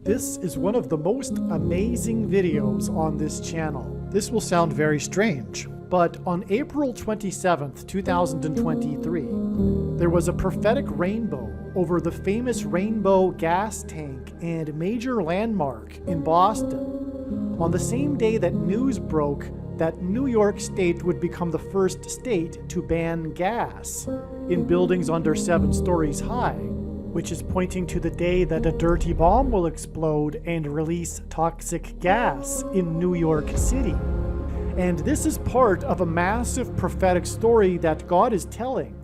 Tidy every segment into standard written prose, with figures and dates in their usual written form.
This is one of the most amazing videos on this channel. This will sound very strange, but on April 27th, 2023, there was a prophetic rainbow over the famous Rainbow gas tank and major landmark in Boston, on the same day that news broke that New York State would become the first state to ban gas in buildings under 7 stories high, which is pointing to the day that a dirty bomb will explode and release toxic gas in New York City. And this is part of a massive prophetic story that God is telling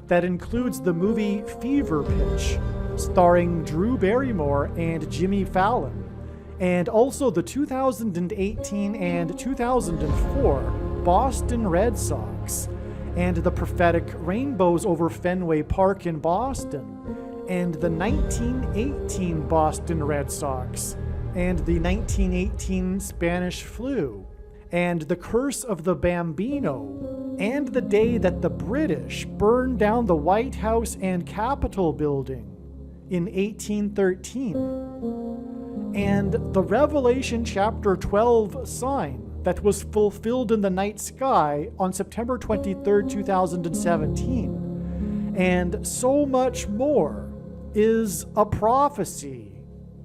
that includes the movie Fever Pitch, starring Drew Barrymore and Jimmy Fallon, and also the 2018 and 2004 Boston Red Sox, and the prophetic rainbows over Fenway Park in Boston, and the 1918 Boston Red Sox, and the 1918 Spanish flu, and the curse of the Bambino, and the day that the British burned down the White House and Capitol building in 1813, and the Revelation chapter 12 sign that was fulfilled in the night sky on September 23rd, 2017, and so much more is a prophecy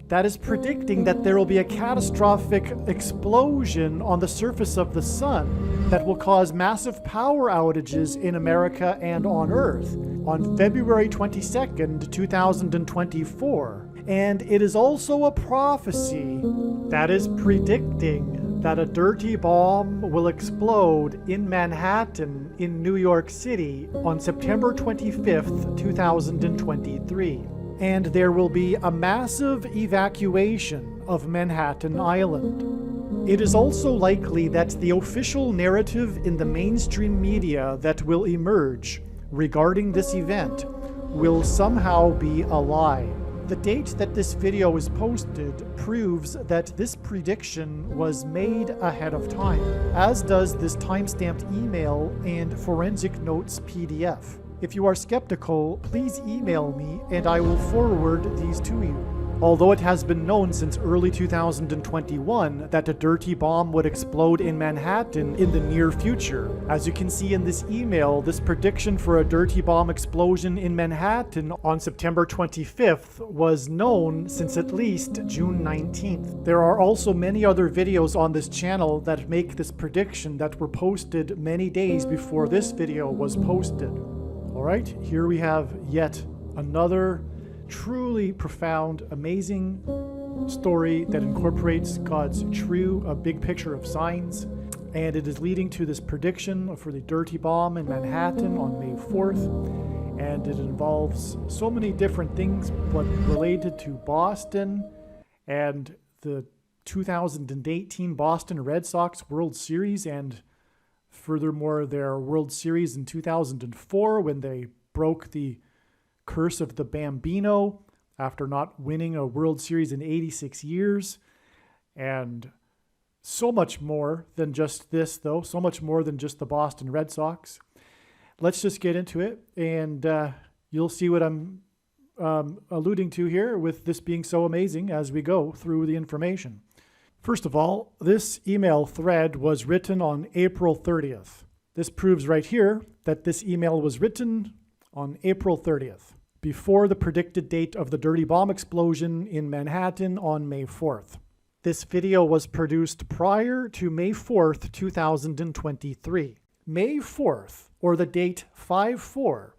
that is predicting that there will be a catastrophic explosion on the surface of the sun that will cause massive power outages in America and on Earth on February 22nd, 2024. And it is also a prophecy that is predicting that a dirty bomb will explode in Manhattan in New York City on September 25th, 2023. And there will be a massive evacuation of Manhattan Island. It is also likely that the official narrative in the mainstream media that will emerge regarding this event will somehow be a lie. The date that this video is posted proves that this prediction was made ahead of time, as does this timestamped email and forensic notes PDF. If you are skeptical, please email me and I will forward these to you. Although it has been known since early 2021 that a dirty bomb would explode in Manhattan in the near future. As you can see in this email, this prediction for a dirty bomb explosion in Manhattan on September 25th was known since at least June 19th. There are also many other videos on this channel that make this prediction that were posted many days before this video was posted. Alright, here we have yet another truly profound, amazing story that incorporates God's true, big picture of signs, and it is leading to this prediction for the dirty bomb in Manhattan on May 4th, and it involves so many different things, but related to Boston and the 2018 Boston Red Sox World Series, and furthermore their World Series in 2004 when they broke the curse of the Bambino after not winning a World Series in 86 years, and so much more than just this, though, so much more than just the Boston Red Sox. Let's just get into it, and you'll see what I'm alluding to here with this being so amazing as we go through the information. First of all, this email thread was written on April 30th. This proves right here that this email was written on April 30th, before the predicted date of the dirty bomb explosion in Manhattan on May 4th. This video was produced prior to May 4th, 2023. May 4th, or the date 5-4,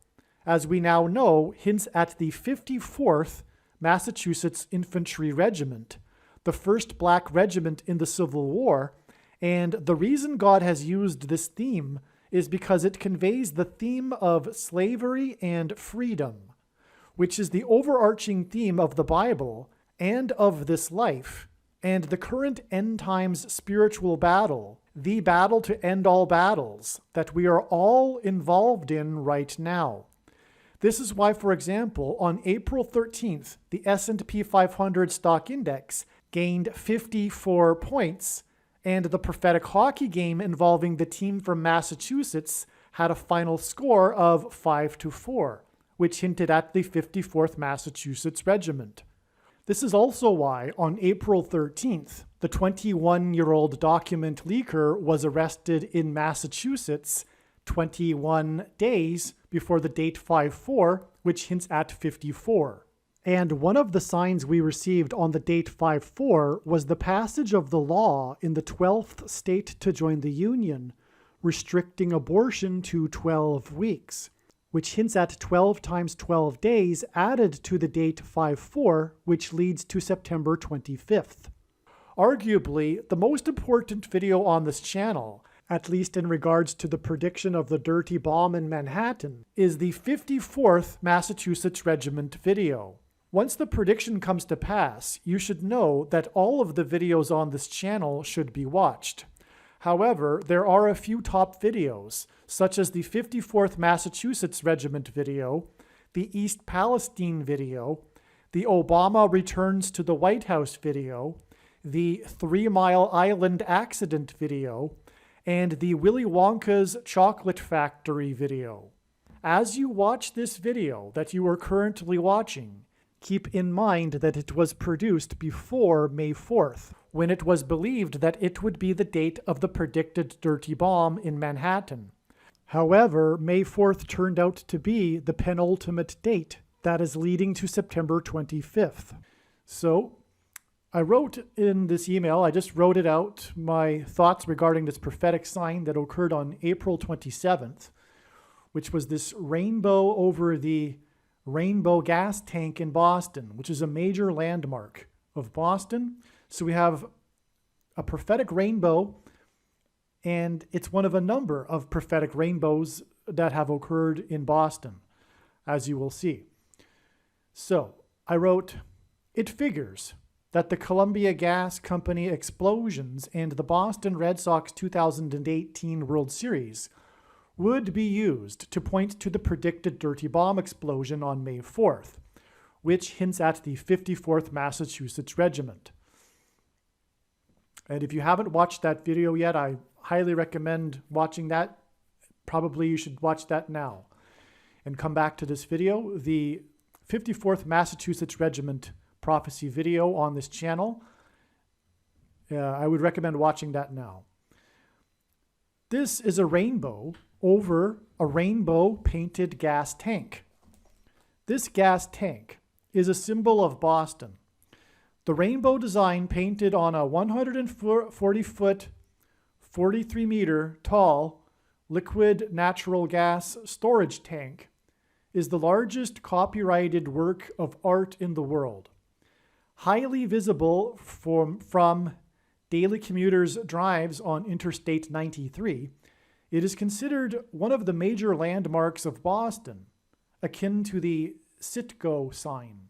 as we now know, hints at the 54th Massachusetts Infantry Regiment, the first black regiment in the Civil War, and the reason God has used this theme is because it conveys the theme of slavery and freedom, which is the overarching theme of the Bible and of this life, and the current end times spiritual battle, the battle to end all battles, that we are all involved in right now. This is why, for example, on April 13th, the S&P 500 stock index gained 54 points, and the prophetic hockey game involving the team from Massachusetts had a final score of 5-4, which hinted at the 54th Massachusetts Regiment. This is also why, on April 13th, the 21-year-old document leaker was arrested in Massachusetts 21 days before the date 5/4, which hints at 54. And one of the signs we received on the date 5/4 was the passage of the law in the 12th state to join the Union, restricting abortion to 12 weeks, which hints at 12 times 12 days added to the date 5/4, which leads to September 25th. Arguably, the most important video on this channel, at least in regards to the prediction of the dirty bomb in Manhattan, is the 54th Massachusetts Regiment video. Once the prediction comes to pass, you should know that all of the videos on this channel should be watched. However, there are a few top videos, such as the 54th Massachusetts Regiment video, the East Palestine video, the Obama Returns to the White House video, the 3 Mile Island accident video, and the Willy Wonka's Chocolate Factory video. As you watch this video that you are currently watching, keep in mind that it was produced before May 4th, when it was believed that it would be the date of the predicted dirty bomb in Manhattan. However, May 4th turned out to be the penultimate date that is leading to September 25th. So, I wrote in this email, I just wrote it out, my thoughts regarding this prophetic sign that occurred on April 27th, which was this rainbow over the Rainbow gas tank in Boston, which is a major landmark of Boston. So we have a prophetic rainbow, and it's one of a number of prophetic rainbows that have occurred in Boston, as you will see. So I wrote, it figures that the Columbia Gas Company explosions and the Boston Red Sox 2018 World Series would be used to point to the predicted dirty bomb explosion on May 4th, which hints at the 54th Massachusetts Regiment. And if you haven't watched that video yet, I highly recommend watching that. Probably you should watch that now. And come back to this video, the 54th Massachusetts Regiment prophecy video on this channel. I would recommend watching that now. This is a rainbow over a rainbow painted gas tank. This gas tank is a symbol of Boston. The rainbow design painted on a 140-foot, 43-meter tall liquid natural gas storage tank is the largest copyrighted work of art in the world. Highly visible from daily commuters' drives on Interstate 93, it is considered one of the major landmarks of Boston, akin to the Citgo sign,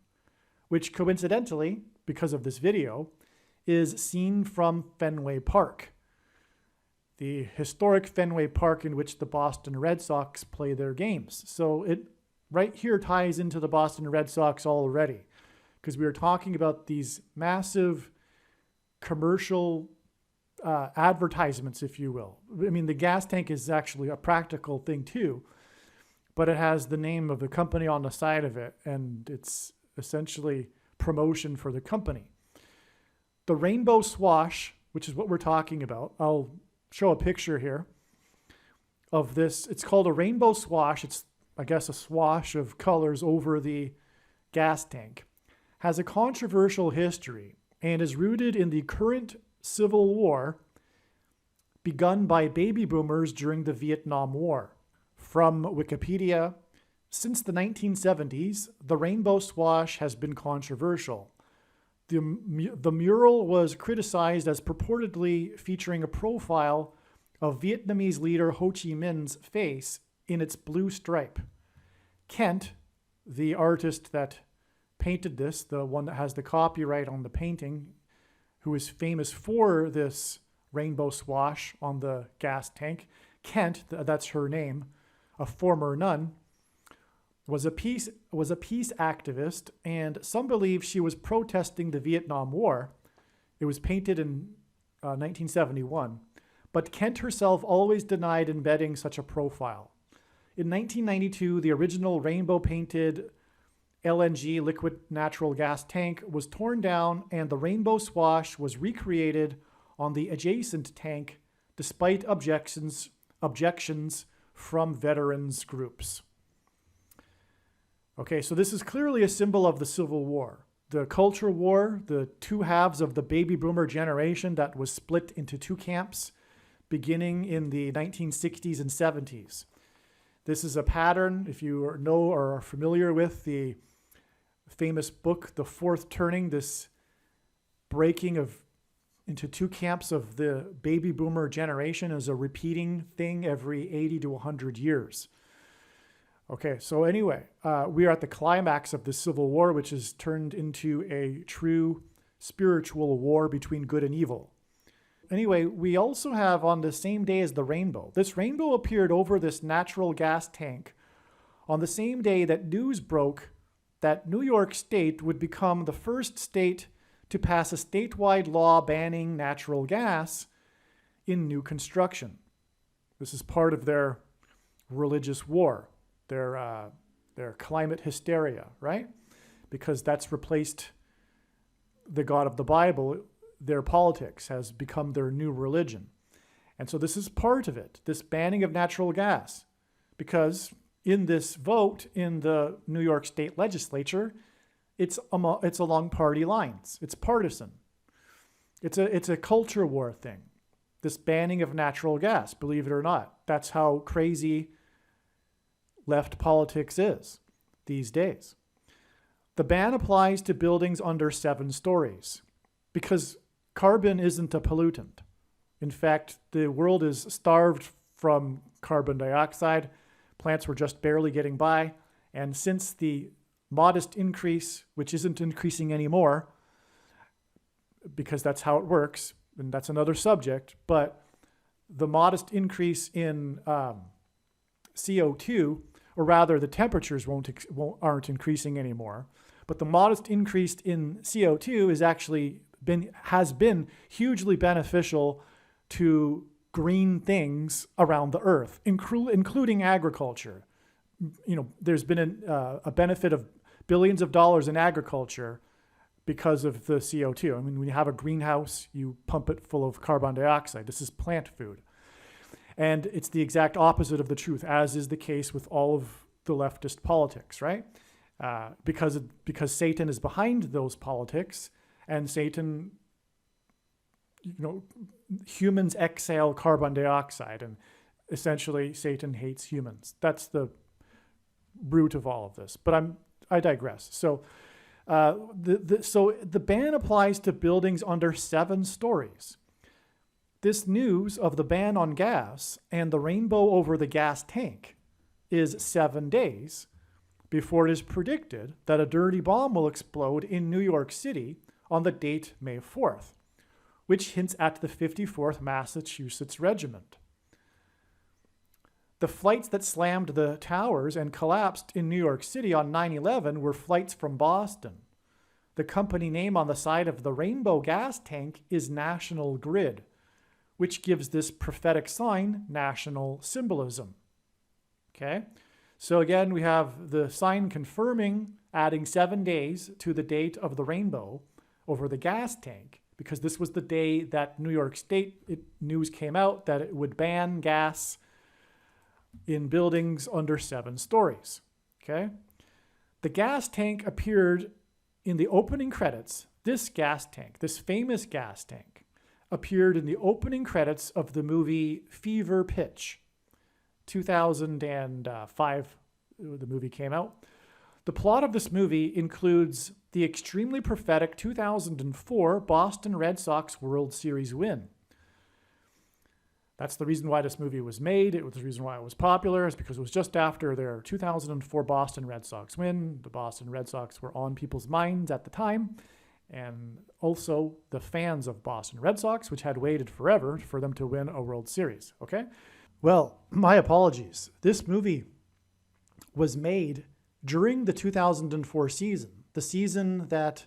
which coincidentally, because of this video, is seen from Fenway Park, the historic Fenway Park in which the Boston Red Sox play their games. So it right here ties into the Boston Red Sox already, because we were talking about these massive commercial advertisements, if you will. I mean, the gas tank is actually a practical thing too, but it has the name of the company on the side of it, and it's essentially promotion for the company. The rainbow swash, which is what we're talking about, I'll show a picture here of this. It's called a rainbow swash. It's, I guess, a swash of colors over the gas tank. Has a controversial history and is rooted in the current Civil War begun by baby boomers during the Vietnam War. From Wikipedia, since the 1970s, the rainbow swash has been controversial. The mural was criticized as purportedly featuring a profile of Vietnamese leader Ho Chi Minh's face in its blue stripe. Kent, the artist that painted this, the one that has the copyright on the painting, who is famous for this rainbow swash on the gas tank, Kent, that's her name, a former nun, was a peace activist, and some believe she was protesting the Vietnam War. It was painted in 1971, but Kent herself always denied embedding such a profile. In 1992, the original rainbow painted LNG, liquid natural gas tank, was torn down and the rainbow swash was recreated on the adjacent tank despite objections from veterans groups. Okay, so this is clearly a symbol of the Civil War. The culture war, the two halves of the baby boomer generation that was split into two camps beginning in the 1960s and 70s. This is a pattern, if you know or are familiar with the famous book, The Fourth Turning, this breaking into two camps of the baby boomer generation is a repeating thing every 80 to 100 years. Okay, so anyway, we are at the climax of the Civil War, which has turned into a true spiritual war between good and evil. Anyway, we also have on the same day as the rainbow. This rainbow appeared over this natural gas tank on the same day that news broke that New York State would become the first state to pass a statewide law banning natural gas in new construction. This is part of their religious war, their climate hysteria, right? Because that's replaced the God of the Bible. Their politics has become their new religion. And so this is part of it, this banning of natural gas, because in this vote in the New York State legislature, it's along party lines. It's partisan. It's a culture war thing, this banning of natural gas, believe it or not. That's how crazy left politics is these days. The ban applies to buildings under 7 stories because carbon isn't a pollutant. In fact, the world is starved from carbon dioxide. Plants were just barely getting by. And since the modest increase, which isn't increasing anymore, because that's how it works, and that's another subject, but the modest increase in CO2, or rather the temperatures aren't increasing anymore, but the modest increase in CO2 has been hugely beneficial to green things around the earth, including agriculture. You know, there's been a benefit of billions of dollars in agriculture because of the CO2. I mean, when you have a greenhouse, you pump it full of carbon dioxide. This is plant food. And it's the exact opposite of the truth, as is the case with all of the leftist politics, right? Because Satan is behind those politics, and Satan, humans exhale carbon dioxide, and essentially Satan hates humans. That's the root of all of this. But I digress. So the ban applies to buildings under 7 stories. This news of the ban on gas and the rainbow over the gas tank is 7 days before it is predicted that a dirty bomb will explode in New York City on the date May 4th, which hints at the 54th Massachusetts Regiment. The flights that slammed the towers and collapsed in New York City on 9/11 were flights from Boston. The company name on the side of the rainbow gas tank is National Grid, which gives this prophetic sign national symbolism. Okay? So again, we have the sign confirming, adding 7 days to the date of the rainbow over the gas tank, because this was the day that New York State news came out that it would ban gas in buildings under 7 stories. Okay? The gas tank appeared in the opening credits. This gas tank, this famous gas tank, appeared in the opening credits of the movie Fever Pitch. 2005, the movie came out. The plot of this movie includes the extremely prophetic 2004 Boston Red Sox World Series win. That's the reason why this movie was made. It was the reason why it was popular, is because it was just after their 2004 Boston Red Sox win. The Boston Red Sox were on people's minds at the time, and also the fans of Boston Red Sox, which had waited forever for them to win a World Series, okay? Well, my apologies. This movie was made during the 2004 season, the season that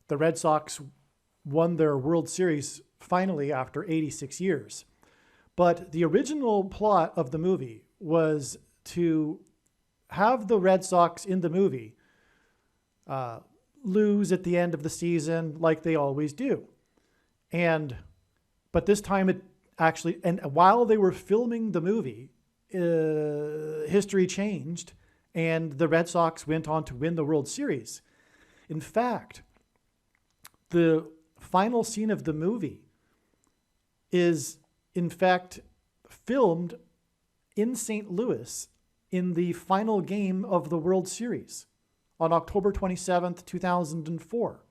the Red Sox won their World Series finally after 86 years. But the original plot of the movie was to have the Red Sox in the movie lose at the end of the season like they always do. But this time it actually, and while they were filming the movie, history changed and the Red Sox went on to win the World Series. In fact, the final scene of the movie is, in fact, filmed in St. Louis in the final game of the World Series on October 27th, 2004.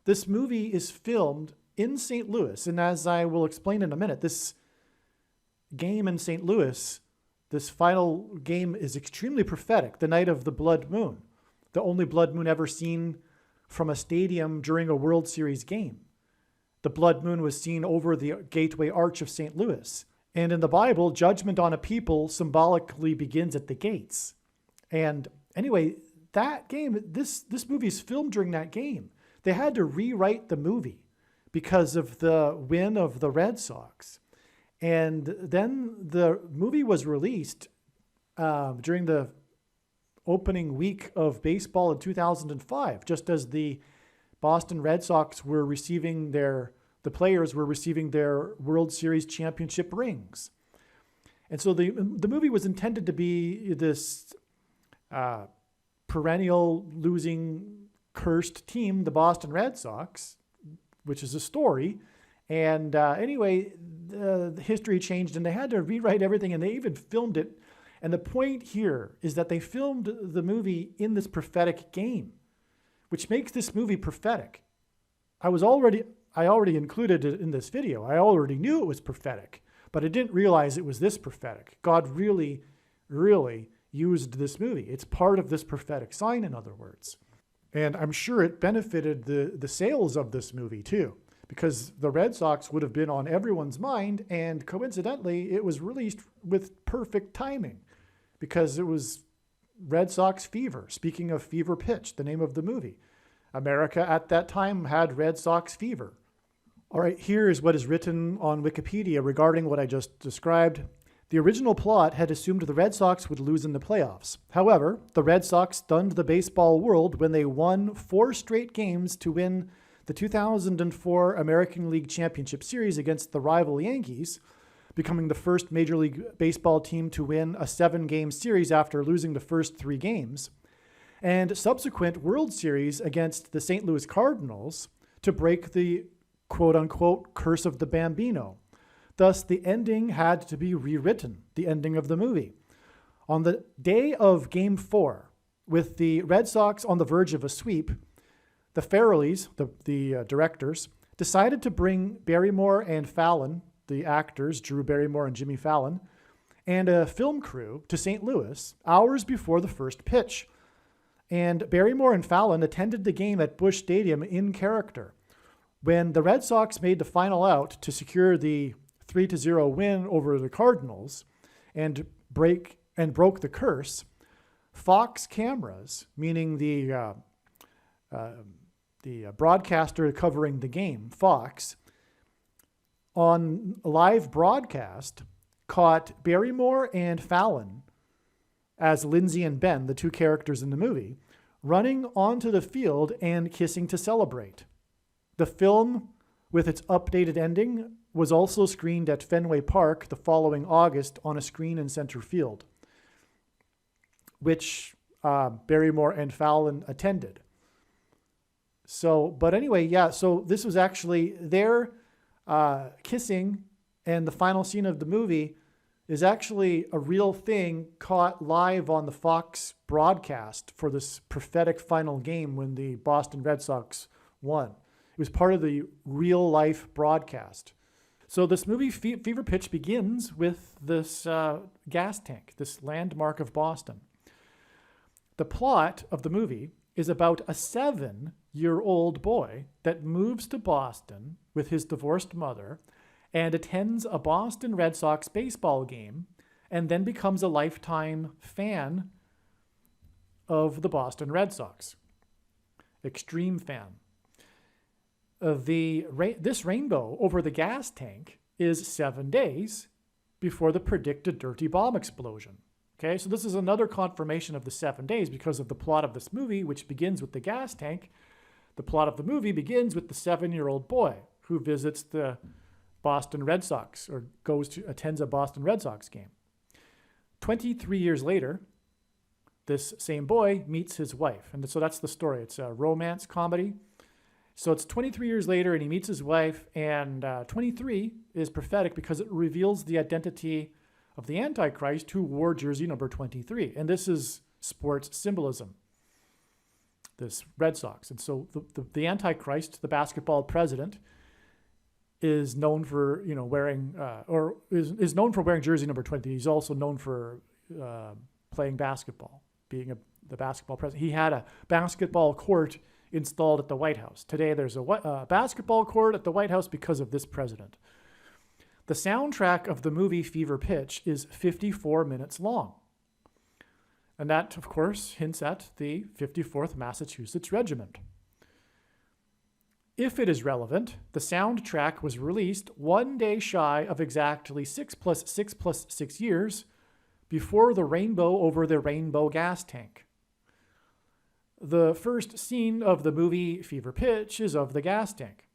This movie is filmed in St. Louis, and as I will explain in a minute, this game in St. Louis, this final game, is extremely prophetic, the night of the blood moon, the only blood moon ever seen from a stadium during a World Series game. The blood moon was seen over the Gateway Arch of St. Louis. And in the Bible, judgment on a people symbolically begins at the gates. And anyway, that game, this movie is filmed during that game. They had to rewrite the movie because of the win of the Red Sox. And then the movie was released during the opening week of baseball in 2005, just as the Boston Red Sox were receiving the players were receiving their World Series championship rings. And so the movie was intended to be this perennial losing, cursed team, the Boston Red Sox, which is a story. And anyway, the history changed and they had to rewrite everything, and they even filmed it. And the point here is that they filmed the movie in this prophetic game, which makes this movie prophetic. I already included it in this video. I already knew it was prophetic, but I didn't realize it was this prophetic. God really, really used this movie. It's part of this prophetic sign, in other words. And I'm sure it benefited the sales of this movie too, because the Red Sox would have been on everyone's mind, and coincidentally, it was released with perfect timing because it was Red Sox fever. Speaking of fever pitch, the name of the movie. America at that time had Red Sox fever. All right, here is what is written on Wikipedia regarding what I just described. The original plot had assumed the Red Sox would lose in the playoffs. However, the Red Sox stunned the baseball world when they won 4 straight games to win the 2004 American League Championship Series against the rival Yankees, becoming the first Major League Baseball team to win a 7-game series after losing the first 3 games, and subsequent World Series against the St. Louis Cardinals to break the quote-unquote curse of the Bambino. Thus, the ending had to be rewritten, the ending of the movie. On the day of Game 4, with the Red Sox on the verge of a sweep, the Farrellys, the directors, decided to bring Barrymore and Fallon, the actors, Drew Barrymore and Jimmy Fallon, and a film crew to St. Louis hours before the first pitch. And Barrymore and Fallon attended the game at Busch Stadium in character. When the Red Sox made the final out to secure the 3-0 win over the Cardinals and broke the curse, Fox cameras, meaning the broadcaster covering the game, Fox, on a live broadcast, caught Barrymore and Fallon, as Lindsay and Ben, the 2 characters in the movie, running onto the field and kissing to celebrate. The film, with its updated ending, was also screened at Fenway Park the following August on a screen in center field, which Barrymore and Fallon attended. So this was actually their kissing, and the final scene of the movie is actually a real thing caught live on the Fox broadcast for this prophetic final game when the Boston Red Sox won. It was part of the real life broadcast. So this movie, Fever Pitch, begins with this gas tank, this landmark of Boston. The plot of the movie is about a 7-year-old boy that moves to Boston with his divorced mother and attends a Boston Red Sox baseball game and then becomes a lifetime fan of the Boston Red Sox. Extreme fan. This rainbow over the gas tank is 7 days before the predicted dirty bomb explosion. Okay, so this is another confirmation of the 7 days because of the plot of this movie, which begins with the gas tank. The plot of the movie begins with the 7-year-old boy who visits the Boston Red Sox or attends a Boston Red Sox game. 23 years later, this same boy meets his wife. And so that's the story. It's a romance comedy. So it's 23 years later and he meets his wife, and 23 is prophetic because it reveals the identity of the Antichrist who wore jersey number 23. And this is sports symbolism, this Red Sox. And so the Antichrist, the basketball president, is known for wearing is known for wearing jersey number 20. He's also known for playing basketball, being the basketball president. He had a basketball court installed at the White House. Today there's a basketball court at the White House because of this president. The soundtrack of the movie Fever Pitch is 54 minutes long. And that, of course, hints at the 54th Massachusetts Regiment. If it is relevant, the soundtrack was released 1 day shy of exactly 6 + 6 + 6 years before the rainbow over the rainbow gas tank. The first scene of the movie Fever Pitch is of the gas tank.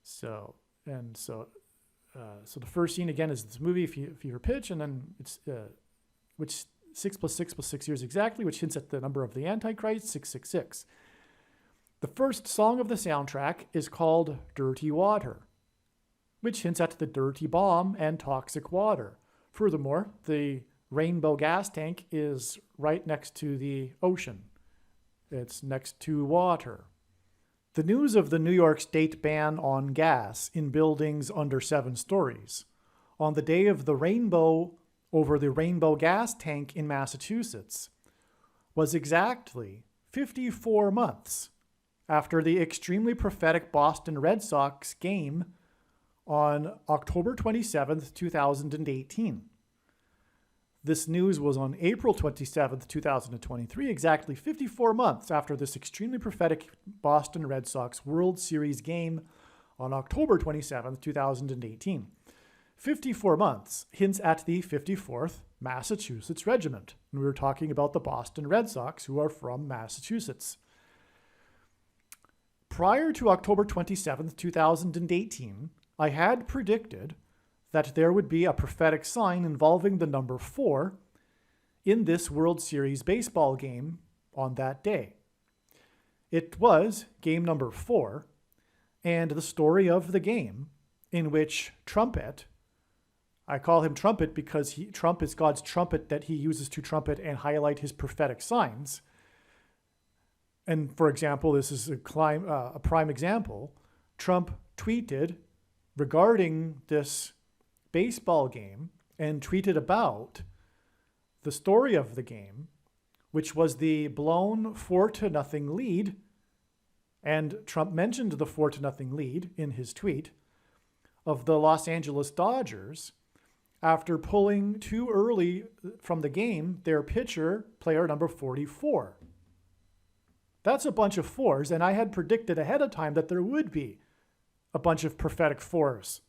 So the first scene again is this movie Fever Pitch, and then it's which 6 + 6 + 6 years exactly, which hints at the number of the Antichrist, 666. The first song of the soundtrack is called Dirty Water, which hints at the dirty bomb and toxic water. Furthermore, the rainbow gas tank is right next to the ocean. It's next to water. The news of the New York State ban on gas in buildings under 7 stories on the day of the rainbow over the rainbow gas tank in Massachusetts was exactly 54 months after the extremely prophetic Boston Red Sox game on October 27th, 2018. This news was on April 27th, 2023, exactly 54 months after this extremely prophetic Boston Red Sox World Series game on October 27th, 2018. 54 months hints at the 54th Massachusetts Regiment. And we were talking about the Boston Red Sox, who are from Massachusetts. Prior to October 27th, 2018, I had predicted that there would be a prophetic sign involving the number 4 in this World Series baseball game on that day. It was game number 4, and the story of the game in which Trumpet, I call him Trumpet because Trump is God's trumpet that he uses to trumpet and highlight his prophetic signs. And for example, this is a prime example. Trump tweeted regarding this baseball game and tweeted about the story of the game, which was the blown 4-0 lead. And Trump mentioned the 4-0 lead in his tweet of the Los Angeles Dodgers after pulling too early from the game their pitcher, player number 44. That's a bunch of 4s, and I had predicted ahead of time that there would be a bunch of prophetic 4s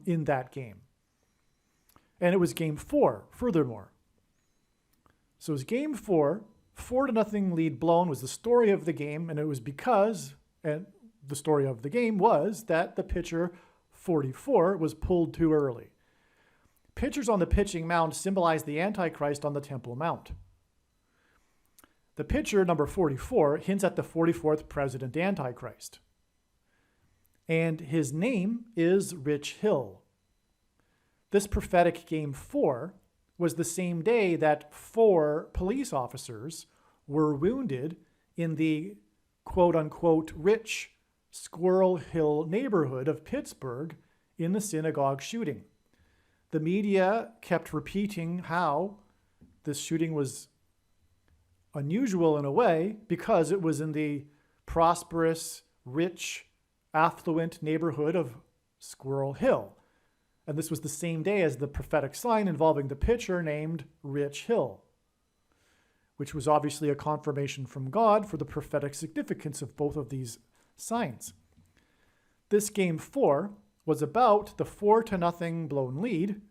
in that game. And it was game 4, furthermore. So it was game 4, 4-0 lead blown was the story of the game, and it was because, and the story of the game was that the pitcher 44 was pulled too early. Pitchers on the pitching mound symbolize the Antichrist on the Temple Mount. The pitcher, number 44, hints at the 44th President Antichrist. And his name is Rich Hill. This prophetic game 4 was the same day that 4 police officers were wounded in the quote-unquote rich Squirrel Hill neighborhood of Pittsburgh in the synagogue shooting. The media kept repeating how this shooting was unusual in a way because it was in the prosperous, rich, affluent neighborhood of Squirrel Hill. And this was the same day as the prophetic sign involving the pitcher named Rich Hill, which was obviously a confirmation from God for the prophetic significance of both of these signs. This game 4 was about the 4-0 blown lead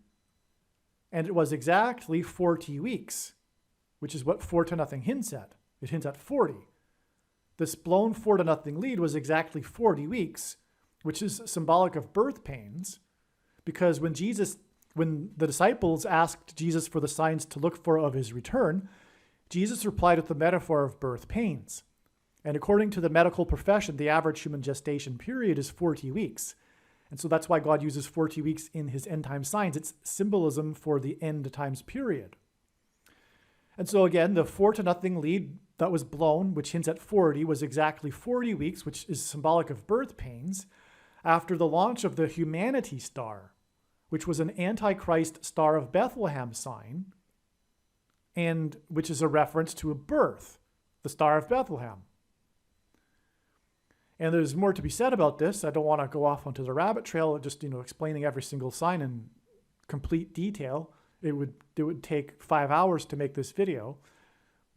And it was exactly 40 weeks, which is what 4-0 hints at. It hints at 40. This blown 4-0 lead was exactly 40 weeks, which is symbolic of birth pains, because when the disciples asked Jesus for the signs to look for of his return, Jesus replied with the metaphor of birth pains. And according to the medical profession, the average human gestation period is 40 weeks. And so that's why God uses 40 weeks in his end time signs. It's symbolism for the end times period. And so again, the 4-0 lead that was blown, which hints at 40, was exactly 40 weeks, which is symbolic of birth pains, after the launch of the Humanity Star, which was an Antichrist Star of Bethlehem sign, and which is a reference to a birth, the Star of Bethlehem. And there's more to be said about this. I don't want to go off onto the rabbit trail, just explaining every single sign in complete detail. It would take 5 hours to make this video,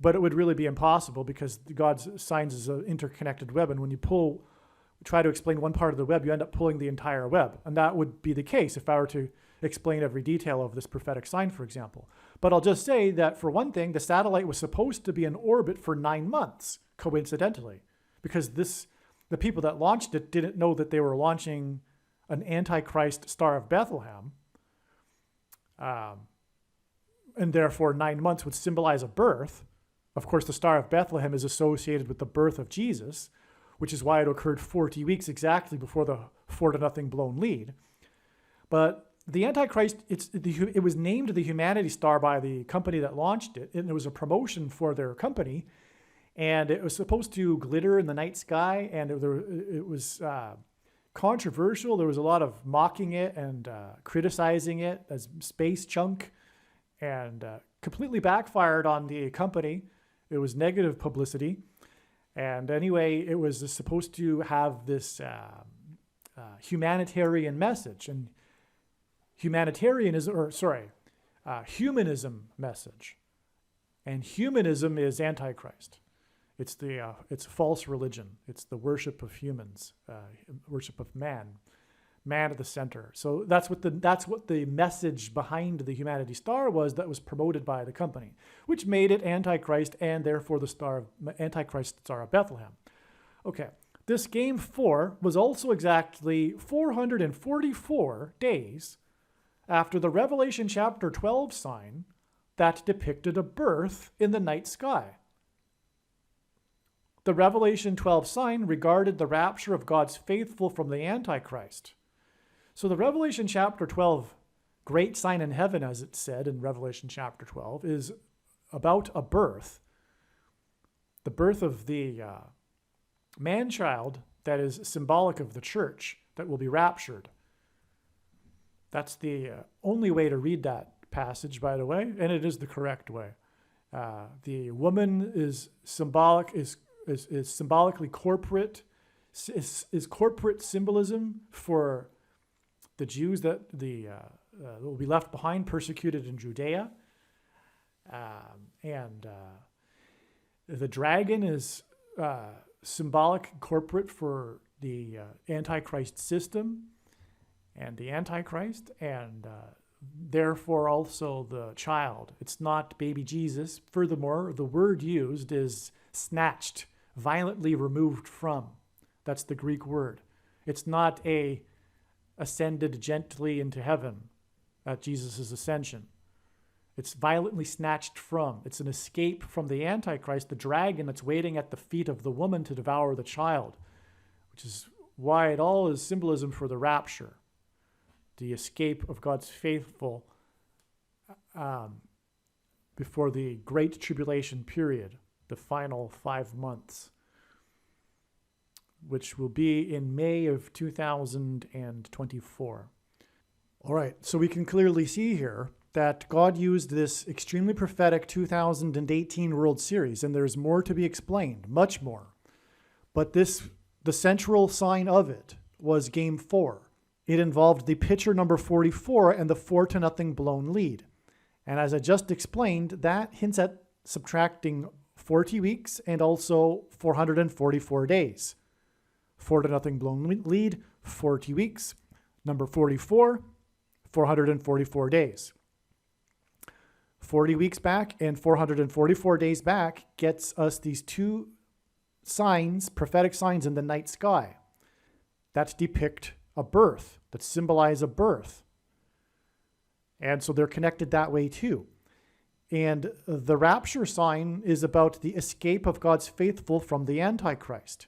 but it would really be impossible because God's signs is an interconnected web, and when you try to explain one part of the web, you end up pulling the entire web, and that would be the case if I were to explain every detail of this prophetic sign, for example. But I'll just say that, for one thing, the satellite was supposed to be in orbit for 9 months, coincidentally, because the people that launched it didn't know that they were launching an Antichrist Star of Bethlehem, and therefore 9 months would symbolize a birth. Of course, the Star of Bethlehem is associated with the birth of Jesus, which is why it occurred 40 weeks exactly before the 4-0 blown lead. But the Antichrist, it was named the Humanity Star by the company that launched it, and it was a promotion for their company, and it was supposed to glitter in the night sky, and it was controversial. There was a lot of mocking it and criticizing it as space junk, and completely backfired on the company. It was negative publicity. And anyway, it was supposed to have this humanitarian message, and humanism message. And humanism is Antichrist. It's false religion. It's the worship of humans, worship of man at the center. So that's what the message behind the Humanity Star was, that was promoted by the company, which made it Antichrist and therefore the Antichrist Star of Bethlehem. Okay, this game 4 was also exactly 444 days after the Revelation chapter 12 sign that depicted a birth in the night sky. The Revelation 12 sign regarded the rapture of God's faithful from the Antichrist. So the Revelation chapter 12, great sign in heaven, as it said in Revelation chapter 12, is about a birth, the birth of the man-child that is symbolic of the church that will be raptured. That's the only way to read that passage, by the way, and it is the correct way. The woman is symbolically corporate, is corporate symbolism for the Jews that will be left behind, persecuted in Judea. And the dragon is symbolic corporate for the Antichrist system and the Antichrist, and therefore also the child. It's not baby Jesus. Furthermore, the word used is snatched, violently removed from. That's the Greek word. It's not ascended gently into heaven at Jesus' ascension. It's violently snatched from. It's an escape from the Antichrist, the dragon that's waiting at the feet of the woman to devour the child, which is why it all is symbolism for the rapture, the escape of God's faithful before the Great Tribulation period, the final 5 months, which will be in May of 2024. All right, so we can clearly see here that God used this extremely prophetic 2018 World Series, and there's more to be explained, much more. But the central sign of it was Game 4. It involved the pitcher number 44 and the 4-0 blown lead. And as I just explained, that hints at subtracting 40 weeks and also 444 days. 4-0 blown lead, 40 weeks. Number 44, 444 days. 40 weeks back and 444 days back gets us these two signs, prophetic signs in the night sky that depict a birth, that symbolize a birth. And so they're connected that way too. And the rapture sign is about the escape of God's faithful from the Antichrist.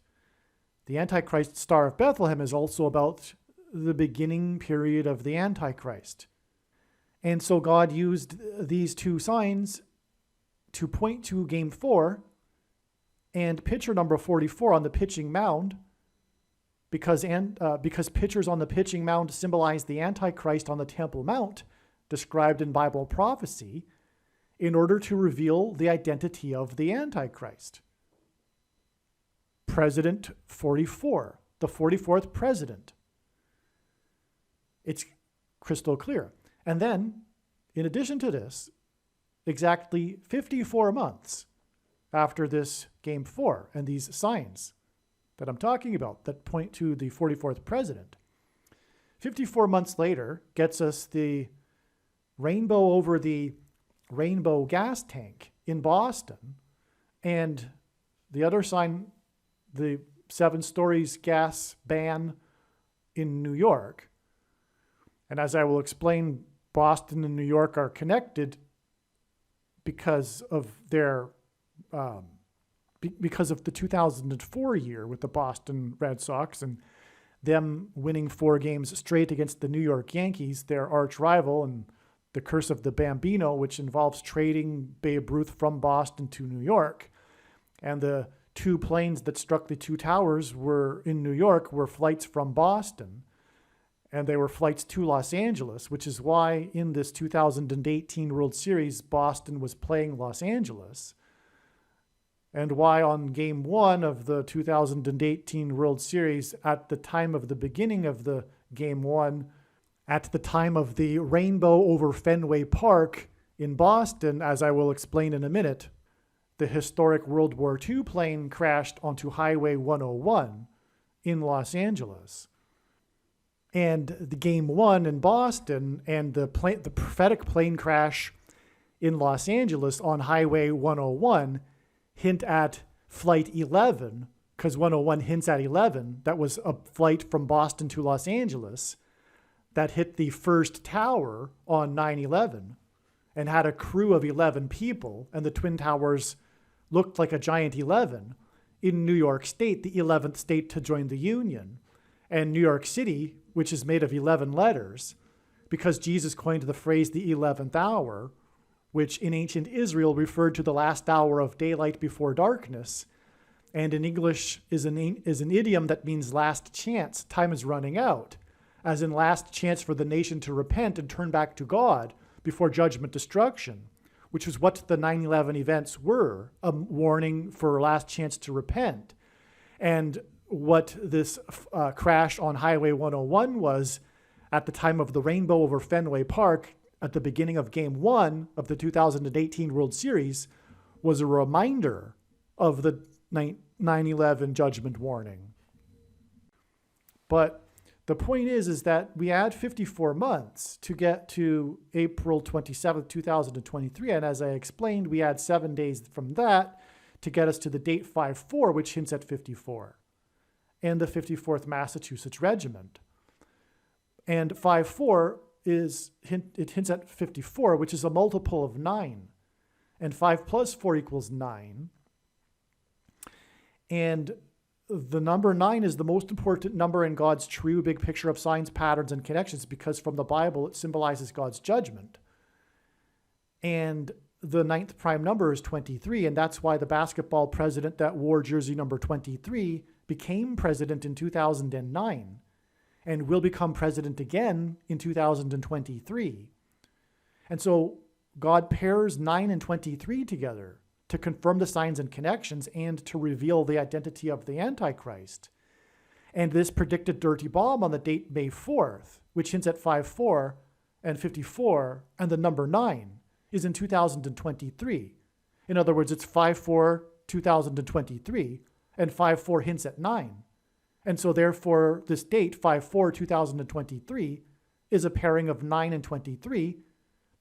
The Antichrist Star of Bethlehem is also about the beginning period of the Antichrist. And so God used these two signs to point to game 4 and picture number 44 on the pitching mound, because pictures on the pitching mound symbolize the Antichrist on the Temple Mount, described in Bible prophecy, in order to reveal the identity of the Antichrist. President 44, the 44th president. It's crystal clear. And then, in addition to this, exactly 54 months after this game 4 and these signs that I'm talking about that point to the 44th president, 54 months later gets us the rainbow over the rainbow gas tank in Boston, and the other sign, the 7 stories gas ban in New York. And as I will explain, Boston and New York are connected because of their because of the 2004 year with the Boston Red Sox and them winning 4 games straight against the New York Yankees, their arch rival, and the curse of the Bambino, which involves trading Babe Ruth from Boston to New York. And the 2 planes that struck the 2 towers were in New York were flights from Boston, and they were flights to Los Angeles, which is why in this 2018 World Series, Boston was playing Los Angeles, and why on game 1 of the 2018 World Series, at the time of the beginning of the game 1, at the time of the rainbow over Fenway Park in Boston, as I will explain in a minute, the historic World War II plane crashed onto Highway 101 in Los Angeles. And the game 1 in Boston and the prophetic plane crash in Los Angeles on Highway 101 hint at Flight 11, because 101 hints at 11. That was a flight from Boston to Los Angeles that hit the first tower on 9/11 and had a crew of 11 people, and the Twin Towers looked like a giant 11 in New York State, the 11th state to join the Union, and New York City, which is made of 11 letters, because Jesus coined the phrase the 11th hour, which in ancient Israel referred to the last hour of daylight before darkness, and in English is an idiom that means last chance, time is running out, as in last chance for the nation to repent and turn back to God before judgment destruction, which was what the 9/11 events were, a warning for last chance to repent. And what this crash on Highway 101 was at the time of the rainbow over Fenway Park at the beginning of Game 1 of the 2018 World Series was a reminder of the 9/11 judgment warning. But the point is that we add 54 months to get to April 27th, 2023. And as I explained, we add 7 days from that to get us to the date 5/4, which hints at 54, and the 54th Massachusetts Regiment. And 5/4 hints at 54, which is a multiple of 9. And 5 plus 4 equals 9. And the number 9 is the most important number in God's true big picture of signs, patterns, and connections, because from the Bible, it symbolizes God's judgment. And the 9th prime number is 23, and that's why the basketball president that wore jersey number 23 became president in 2009 and will become president again in 2023. And so God pairs 9 and 23 together to confirm the signs and connections and to reveal the identity of the Antichrist. And this predicted dirty bomb on the date May 4th, which hints at 5/4 and 54 and the number 9, is in 2023. In other words, it's 5/4, 2023, and 5/4 hints at 9. And so therefore, this date, 5/4, 2023, is a pairing of 9 and 23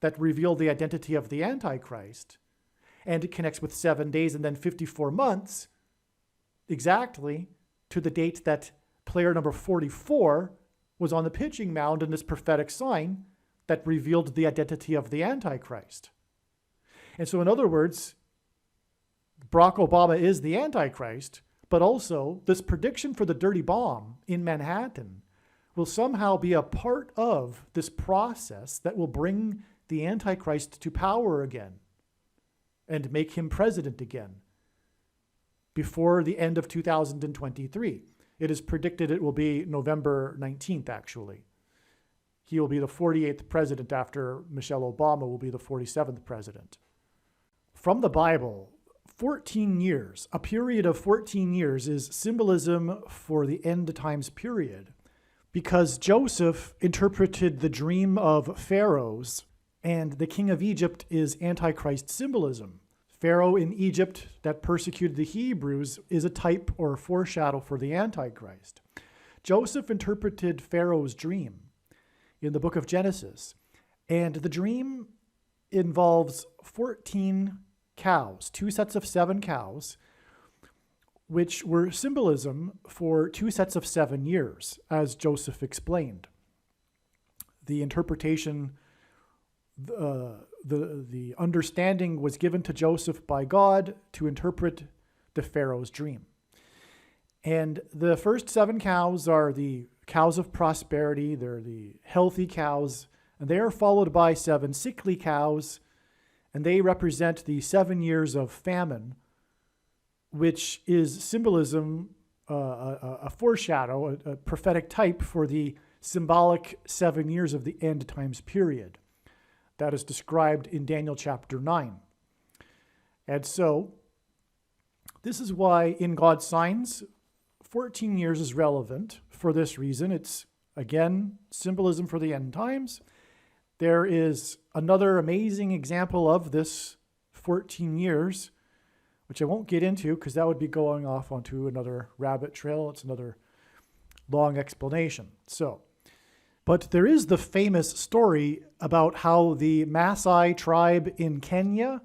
that reveal the identity of the Antichrist. And it connects with 7 days and then 54 months exactly to the date that player number 44 was on the pitching mound in this prophetic sign that revealed the identity of the Antichrist. And so, in other words, Barack Obama is the Antichrist, but also this prediction for the dirty bomb in Manhattan will somehow be a part of this process that will bring the Antichrist to power again and make him president again before the end of 2023. It is predicted it will be November 19th, actually. He will be the 48th president after Michelle Obama will be the 47th president. From the Bible, 14 years, a period of 14 years is symbolism for the end times period, because Joseph interpreted the dream of pharaohs, and the king of Egypt is Antichrist symbolism. Pharaoh in Egypt that persecuted the Hebrews is a type or a foreshadow for the Antichrist. Joseph interpreted Pharaoh's dream in the book of Genesis, and the dream involves 14 cows, 2 sets of 7 cows, which were symbolism for 2 sets of 7 years, as Joseph explained. The interpretation, the understanding was given to Joseph by God to interpret the Pharaoh's dream. And the first 7 cows are the cows of prosperity. They're the healthy cows, and they are followed by 7 sickly cows, and they represent the 7 years of famine, which is symbolism, a foreshadow, a prophetic type for the symbolic 7 years of the end times period that is described in Daniel chapter 9. And so, this is why in God's signs, 14 years is relevant for this reason. It's, again, symbolism for the end times. There is another amazing example of this 14 years, which I won't get into because that would be going off onto another rabbit trail. It's another long explanation. But there is the famous story about how the Maasai tribe in Kenya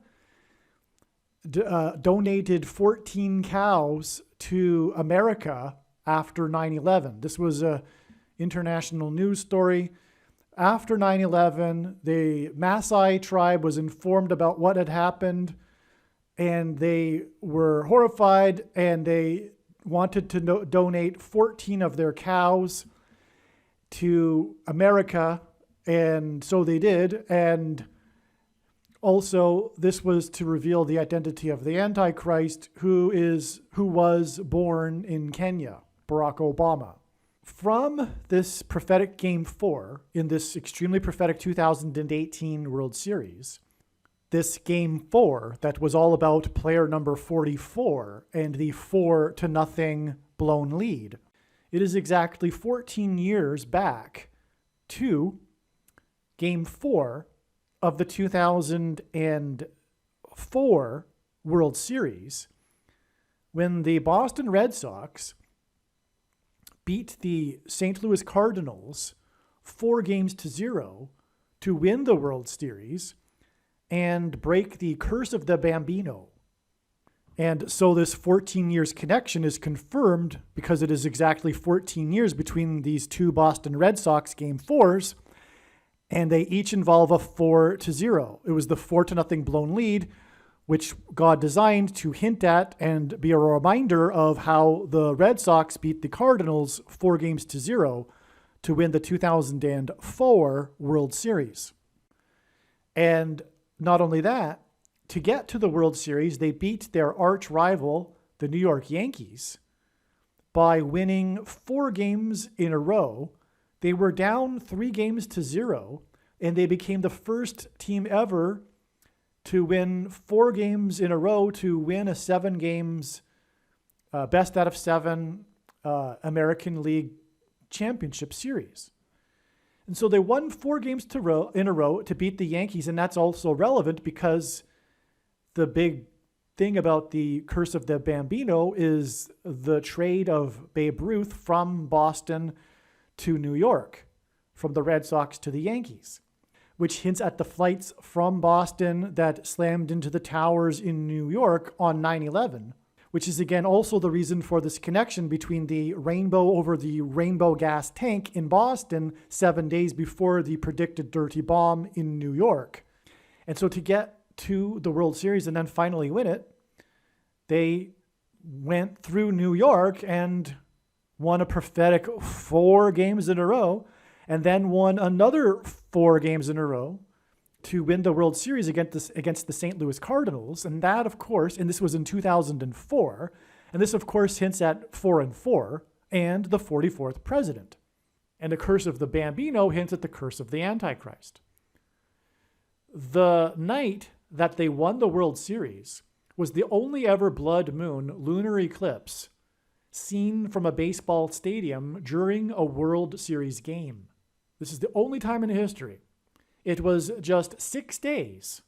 donated 14 cows to America after 9/11. This was an international news story. After 9/11, the Maasai tribe was informed about what had happened, and they were horrified, and they wanted to donate 14 of their cows to America, and so they did. And also, this was to reveal the identity of the Antichrist, who was born in Kenya, Barack Obama. From this prophetic Game 4 in this extremely prophetic 2018 World Series, this Game 4 that was all about player number 44 and the 4-0 blown lead, it is exactly 14 years back to Game 4 of the 2004 World Series, when the Boston Red Sox beat the St. Louis Cardinals 4-0 to win the World Series and break the curse of the Bambino. And so this 14 years connection is confirmed because it is exactly 14 years between these 2 Boston Red Sox Game 4s, and they each involve a 4-0. It was the 4-0 blown lead, which God designed to hint at and be a reminder of how the Red Sox beat the Cardinals 4-0 to win the 2004 World Series. And not only that, to get to the World Series, they beat their arch rival, the New York Yankees, by winning 4 games in a row. They were down 3-0, and they became the first team ever to win 4 games in a row to win a 7 games best out of 7 American League Championship Series. And so they won 4 games in a row to beat the Yankees, and that's also relevant because the big thing about the curse of the Bambino is the trade of Babe Ruth from Boston to New York, from the Red Sox to the Yankees, which hints at the flights from Boston that slammed into the towers in New York on 9/11, which is again also the reason for this connection between the rainbow over the rainbow gas tank in Boston 7 days before the predicted dirty bomb in New York. And so to get to the World Series and then finally win it, they went through New York and won a prophetic 4 games in a row, and then won another 4 games in a row to win the World Series against the St. Louis Cardinals. And that, of course, and this was in 2004, and this, of course, hints at 4-4 and the 44th president. And the curse of the Bambino hints at the curse of the Antichrist. The night that they won the World Series was the only ever blood moon lunar eclipse seen from a baseball stadium during a World Series game. This is the only time in history. It was just 6 days,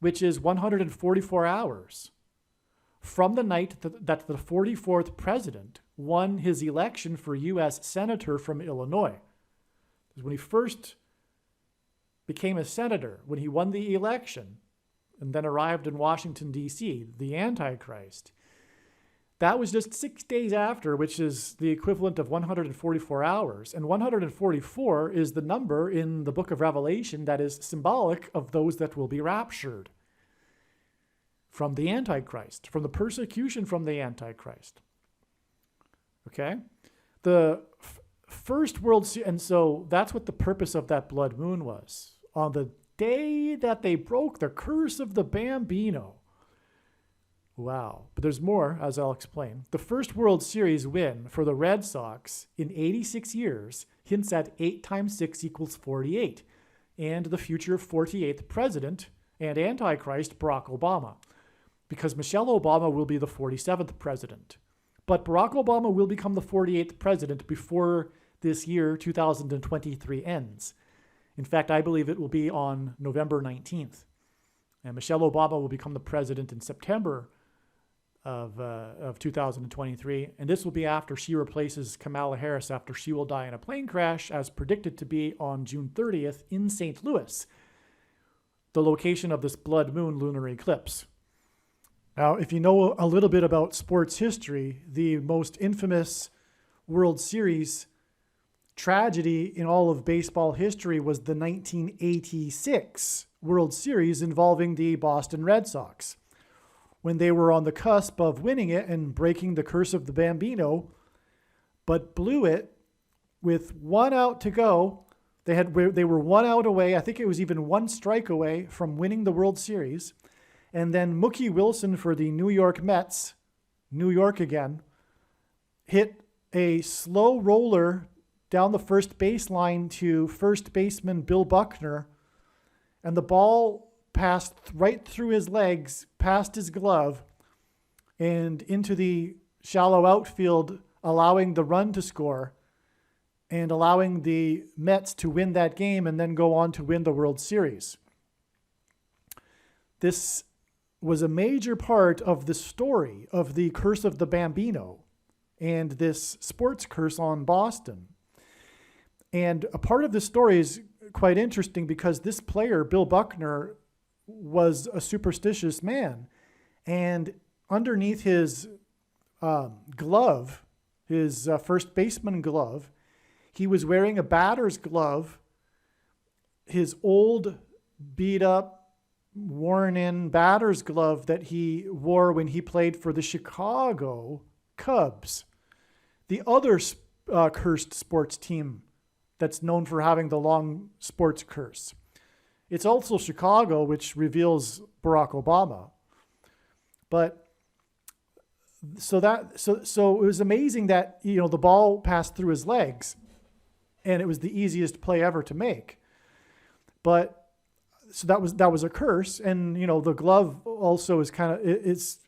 which is 144 hours, from the night that the 44th president won his election for U.S. Senator from Illinois. Because when he first became a senator, when he won the election and then arrived in Washington, D.C., the Antichrist, that was just 6 days after, which is the equivalent of 144 hours. And 144 is the number in the book of Revelation that is symbolic of those that will be raptured from the Antichrist, from the persecution from the Antichrist. Okay? The first World Series, and so that's what the purpose of that blood moon was. On the day that they broke the curse of the Bambino. Wow. But there's more, as I'll explain. The first World Series win for the Red Sox in 86 years hints at 8 times 6 equals 48, and the future 48th president and Antichrist, Barack Obama, because Michelle Obama will be the 47th president. But Barack Obama will become the 48th president before this year, 2023, ends. In fact, I believe it will be on November 19th. And Michelle Obama will become the president in September of 2023. And this will be after she replaces Kamala Harris, after she will die in a plane crash, as predicted to be on June 30th in St. Louis, the location of this blood moon lunar eclipse. Now, if you know a little bit about sports history, the most infamous World Series tragedy in all of baseball history was the 1986 World Series involving the Boston Red Sox. When they were on the cusp of winning it and breaking the curse of the Bambino, but blew it with 1 out to go. They were 1 out away. I think it was even 1 strike away from winning the World Series. And then Mookie Wilson for the New York Mets, New York again, hit a slow roller down the first baseline to first baseman Bill Buckner, and the ball passed right through his legs, past his glove, and into the shallow outfield, allowing the run to score and allowing the Mets to win that game and then go on to win the World Series. This was a major part of the story of the curse of the Bambino and this sports curse on Boston. And a part of the story is quite interesting because this player, Bill Buckner, was a superstitious man. And underneath his glove, his first baseman glove, he was wearing a batter's glove, his old, beat up, worn in batter's glove that he wore when he played for the Chicago Cubs, the other cursed sports team that's known for having the long sports curse. It's also Chicago, which reveals Barack Obama. But so it was amazing that, the ball passed through his legs and it was the easiest play ever to make. But so that was a curse. And, the glove also is kind of, it's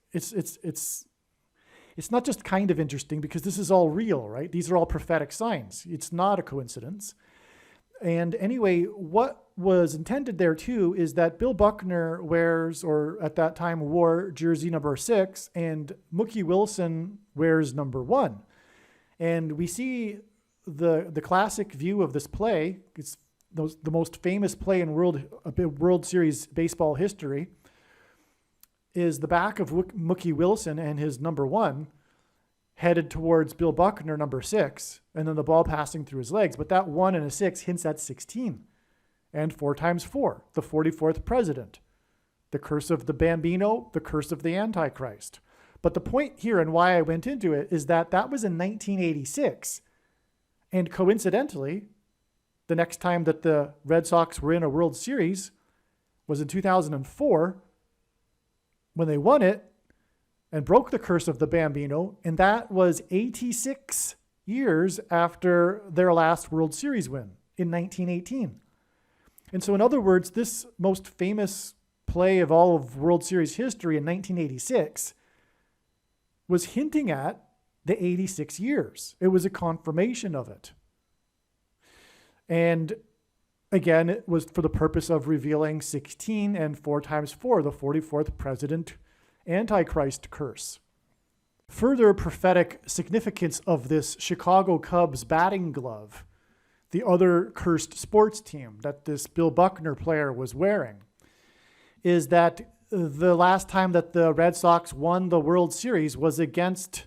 not just kind of interesting because this is all real, right? These are all prophetic signs. It's not a coincidence. And anyway, what was intended there too is that Bill Buckner wears, or at that time wore, jersey number 6, and Mookie Wilson wears number 1. And we see the classic view of this play. It's the most famous play in World Series baseball history is the back of Mookie Wilson and his number 1 headed towards Bill Buckner, number 6, and then the ball passing through his legs. But that 1 and a 6 hints at 16. And 4 times 4, the 44th president. The curse of the Bambino, the curse of the Antichrist. But the point here and why I went into it is that was in 1986. And coincidentally, the next time that the Red Sox were in a World Series was in 2004 when they won it and broke the curse of the Bambino. And that was 86 years after their last World Series win in 1918. And so in other words, this most famous play of all of World Series history in 1986 was hinting at the 86 years. It was a confirmation of it. And again, it was for the purpose of revealing 16 and 4 times 4, the 44th president Antichrist curse. Further prophetic significance of this Chicago Cubs batting glove, the other cursed sports team that this Bill Buckner player was wearing, is that the last time that the Red Sox won the World Series was against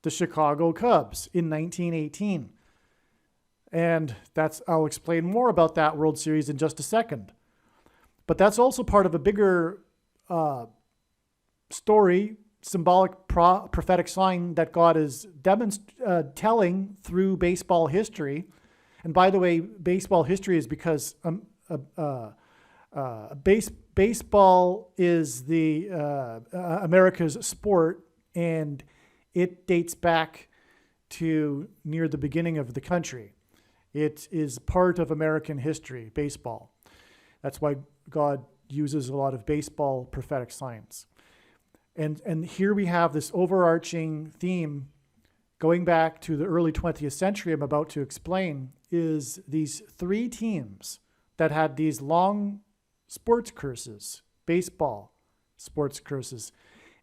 the Chicago Cubs in 1918. And I'll explain more about that World Series in just a second. But that's also part of a bigger story, symbolic prophetic sign that God is telling through baseball history. And by the way, baseball history is because baseball is the America's sport, and it dates back to near the beginning of the country. It is part of American history, baseball. That's why God uses a lot of baseball prophetic signs. And here we have this overarching theme going back to the early 20th century I'm about to explain, is these 3 teams that had these long sports curses, baseball sports curses.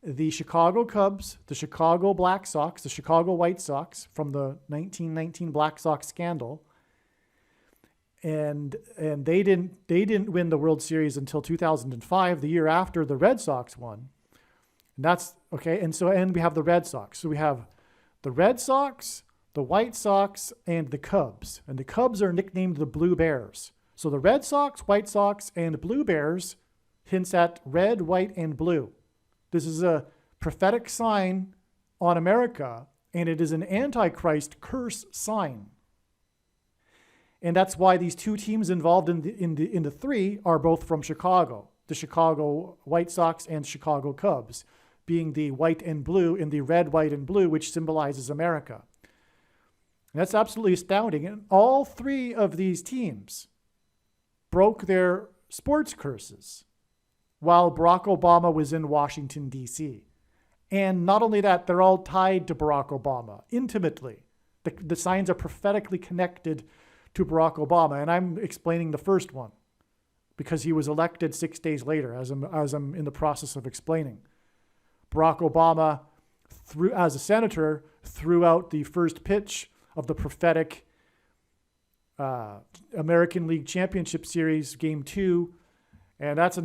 The Chicago Cubs, the Chicago Black Sox, the Chicago White Sox from the 1919 Black Sox scandal. And they didn't win the World Series until 2005, the year after the Red Sox won. And that's okay. And we have the Red Sox. So we have the Red Sox, the White Sox, and the Cubs. And the Cubs are nicknamed the Blue Bears. So the Red Sox, White Sox, and Blue Bears hints at red, white, and blue. This is a prophetic sign on America, and it is an Antichrist curse sign. And that's why these 2 teams involved in the 3 are both from Chicago, the Chicago White Sox and Chicago Cubs, being the white and blue in the red, white, and blue, which symbolizes America. And that's absolutely astounding. And all 3 of these teams broke their sports curses while Barack Obama was in Washington, D.C. And not only that, they're all tied to Barack Obama intimately. The signs are prophetically connected to Barack Obama. And I'm explaining the first one because he was elected 6 days later, as I'm in the process of explaining. Barack Obama, as a senator, threw out the first pitch of the prophetic American League Championship Series, Game 2. And that's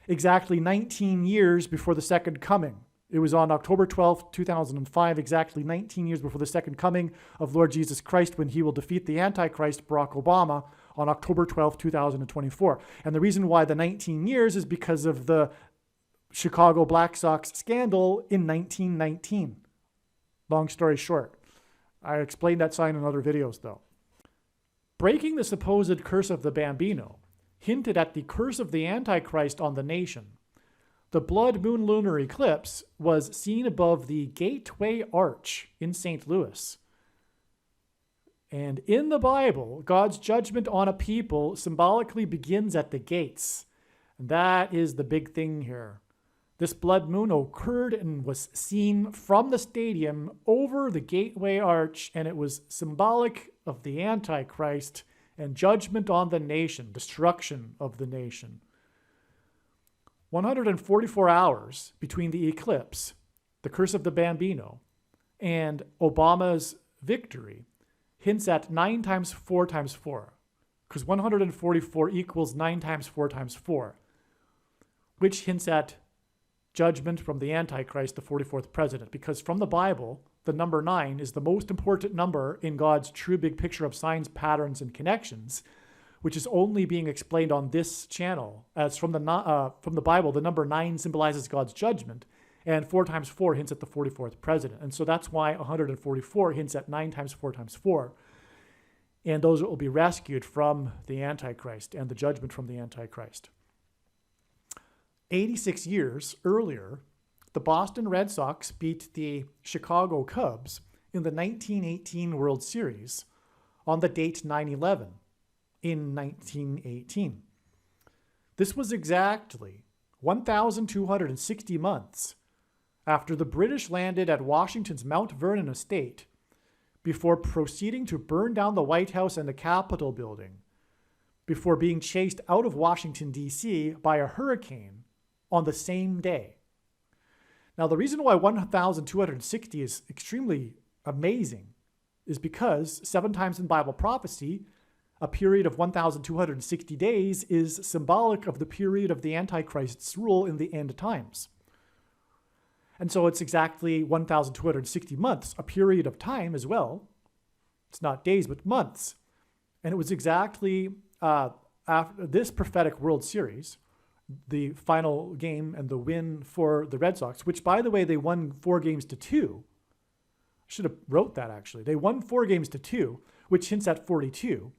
exactly 19 years before the second coming. It was on October 12th, 2005, exactly 19 years before the second coming of Lord Jesus Christ, when he will defeat the Antichrist, Barack Obama, on October 12th, 2024. And the reason why the 19 years is because of the Chicago Black Sox scandal in 1919. Long story short. I explained that sign in other videos, though. Breaking the supposed curse of the Bambino hinted at the curse of the Antichrist on the nation. The blood moon lunar eclipse was seen above the Gateway Arch in St. Louis. And in the Bible, God's judgment on a people symbolically begins at the gates. And that is the big thing here. This blood moon occurred and was seen from the stadium over the Gateway Arch, and it was symbolic of the Antichrist and judgment on the nation, destruction of the nation. 144 hours between the eclipse, the curse of the Bambino, and Obama's victory hints at 9 times 4 times 4, because 144 equals 9 times 4 times 4, which hints at judgment from the Antichrist, the 44th president, because from the Bible, the number 9 is the most important number in God's true big picture of signs, patterns, and connections, which is only being explained on this channel. As from the Bible, the number 9 symbolizes God's judgment, and 4 times 4 hints at the 44th president. And so that's why 144 hints at 9 times 4 times 4. And those will be rescued from the Antichrist and the judgment from the Antichrist. 86 years earlier, the Boston Red Sox beat the Chicago Cubs in the 1918 World Series on the date 9/11 in 1918. This was exactly 1,260 months after the British landed at Washington's Mount Vernon estate before proceeding to burn down the White House and the Capitol building, before being chased out of Washington, D.C. by a hurricane on the same day. Now, the reason why 1,260 is extremely amazing is because 7 times in Bible prophecy, a period of 1,260 days is symbolic of the period of the Antichrist's rule in the end times. And so it's exactly 1,260 months, a period of time as well. It's not days, but months. And it was exactly after this prophetic World Series, the final game and the win for the Red Sox, which, by the way, they won 4-2. I should have wrote that, actually. They won 4-2, which hints at 42.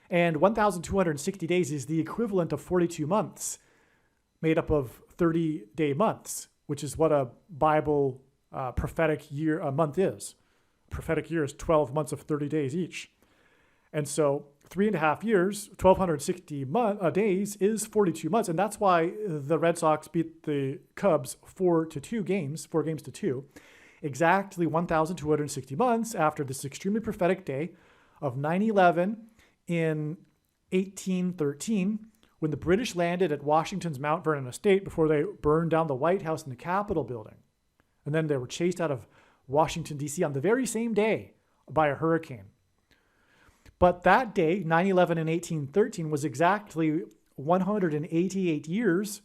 And 1,260 days is the equivalent of 42 months, made up of 30-day months, which is what a Bible prophetic year, a month is. A prophetic year is 12 months of 30 days each. And so 3.5 years, 1,260 days is 42 months. And that's why the Red Sox beat the Cubs 4-2 games, 4-2, exactly 1,260 months after this extremely prophetic day of 9/11 in 1813, when the British landed at Washington's Mount Vernon estate before they burned down the White House and the Capitol building. And then they were chased out of Washington, D.C. on the very same day by a hurricane. But that day, 9/11 in 1813, was exactly 188 years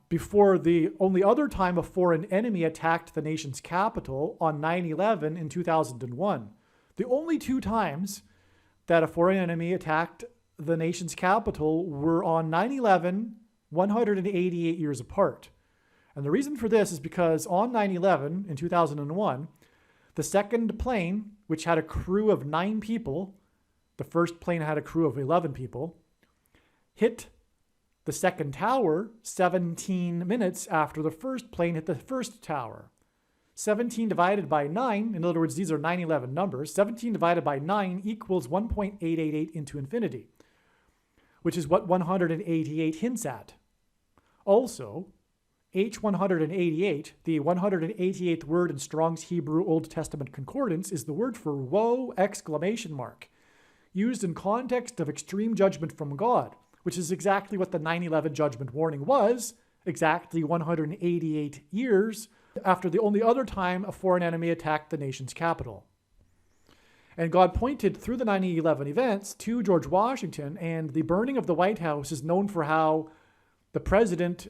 before the only other time a foreign enemy attacked the nation's capital on 9/11 in 2001. The only 2 times that a foreign enemy attacked the nation's capital were on 9/11, 188 years apart. And the reason for this is because on 9/11 in 2001, the second plane, which had a crew of 9 people, the first plane had a crew of 11 people, hit the second tower 17 minutes after the first plane hit the first tower. 17 divided by 9, in other words, these are 9/11 numbers, 17 divided by 9 equals 1.888 into infinity, which is what 188 hints at. Also, H188, the 188th word in Strong's Hebrew Old Testament Concordance, is the word for woe! Used in context of extreme judgment from God, which is exactly what the 9/11 judgment warning was, exactly 188 years after the only other time a foreign enemy attacked the nation's capital. And God pointed through the 9/11 events to George Washington, and the burning of the White House is known for how the president's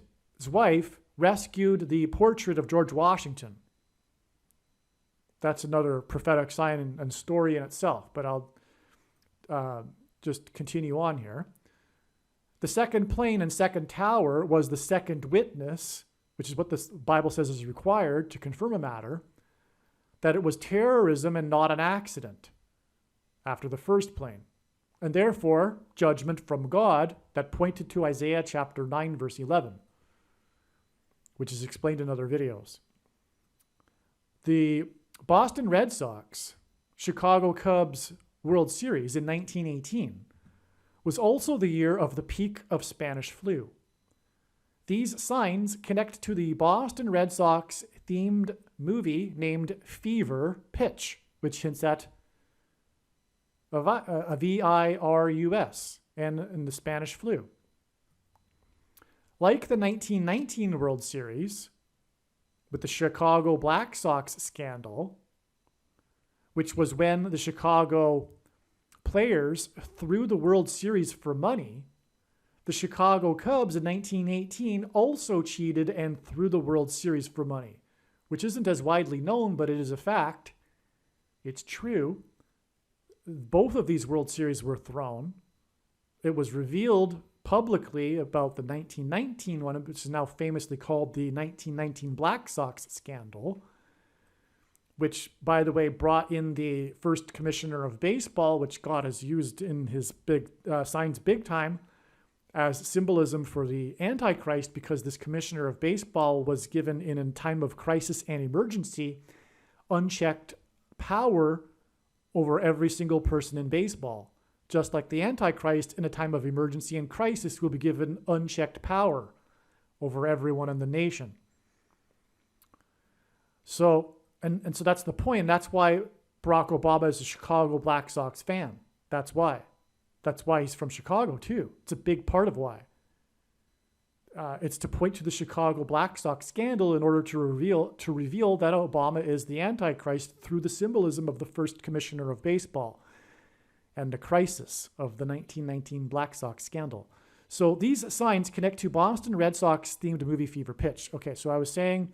wife rescued the portrait of George Washington. That's another prophetic sign and story in itself, but I'll just continue on here. The second plane and second tower was the second witness, which is what the Bible says is required to confirm a matter, that it was terrorism and not an accident after the first plane. And therefore, judgment from God that pointed to Isaiah chapter 9, verse 11, which is explained in other videos. The Boston Red Sox, Chicago Cubs World Series in 1918 was also the year of the peak of Spanish flu. These signs connect to the Boston Red Sox themed movie named Fever Pitch, which hints at a virus and the Spanish flu. Like the 1919 World Series, with the Chicago Black Sox scandal, which was when the Chicago players threw the World Series for money. The Chicago Cubs in 1918 also cheated and threw the World Series for money, which isn't as widely known, but it is a fact. It's true. Both of these World Series were thrown. It was revealed publicly about the 1919 one, which is now famously called the 1919 Black Sox scandal, which, by the way, brought in the first commissioner of baseball, which God has used in his big signs big time as symbolism for the Antichrist, because this commissioner of baseball was given in a time of crisis and emergency unchecked power over every single person in baseball. Just like the Antichrist in a time of emergency and crisis will be given unchecked power over everyone in the nation. So, and so that's the point. And that's why Barack Obama is a Chicago Black Sox fan. That's why. That's why he's from Chicago too. It's a big part of why. It's to point to the Chicago Black Sox scandal in order to reveal that Obama is the Antichrist through the symbolism of the first commissioner of baseball and the crisis of the 1919 Black Sox scandal. So these signs connect to Boston Red Sox themed movie Fever Pitch. Okay, so I was saying,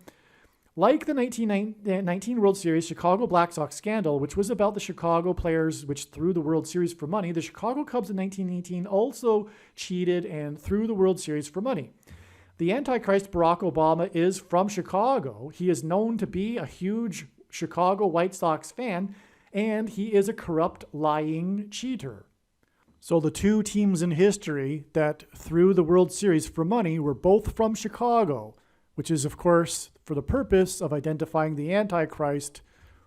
like the 1919 World Series Chicago Black Sox scandal, which was about the Chicago players which threw the World Series for money, the Chicago Cubs in 1918 also cheated and threw the World Series for money. The Antichrist Barack Obama is from Chicago. He is known to be a huge Chicago White Sox fan, and he is a corrupt, lying cheater. So the two teams in history that threw the World Series for money were both from Chicago, which is, of course, for the purpose of identifying the Antichrist,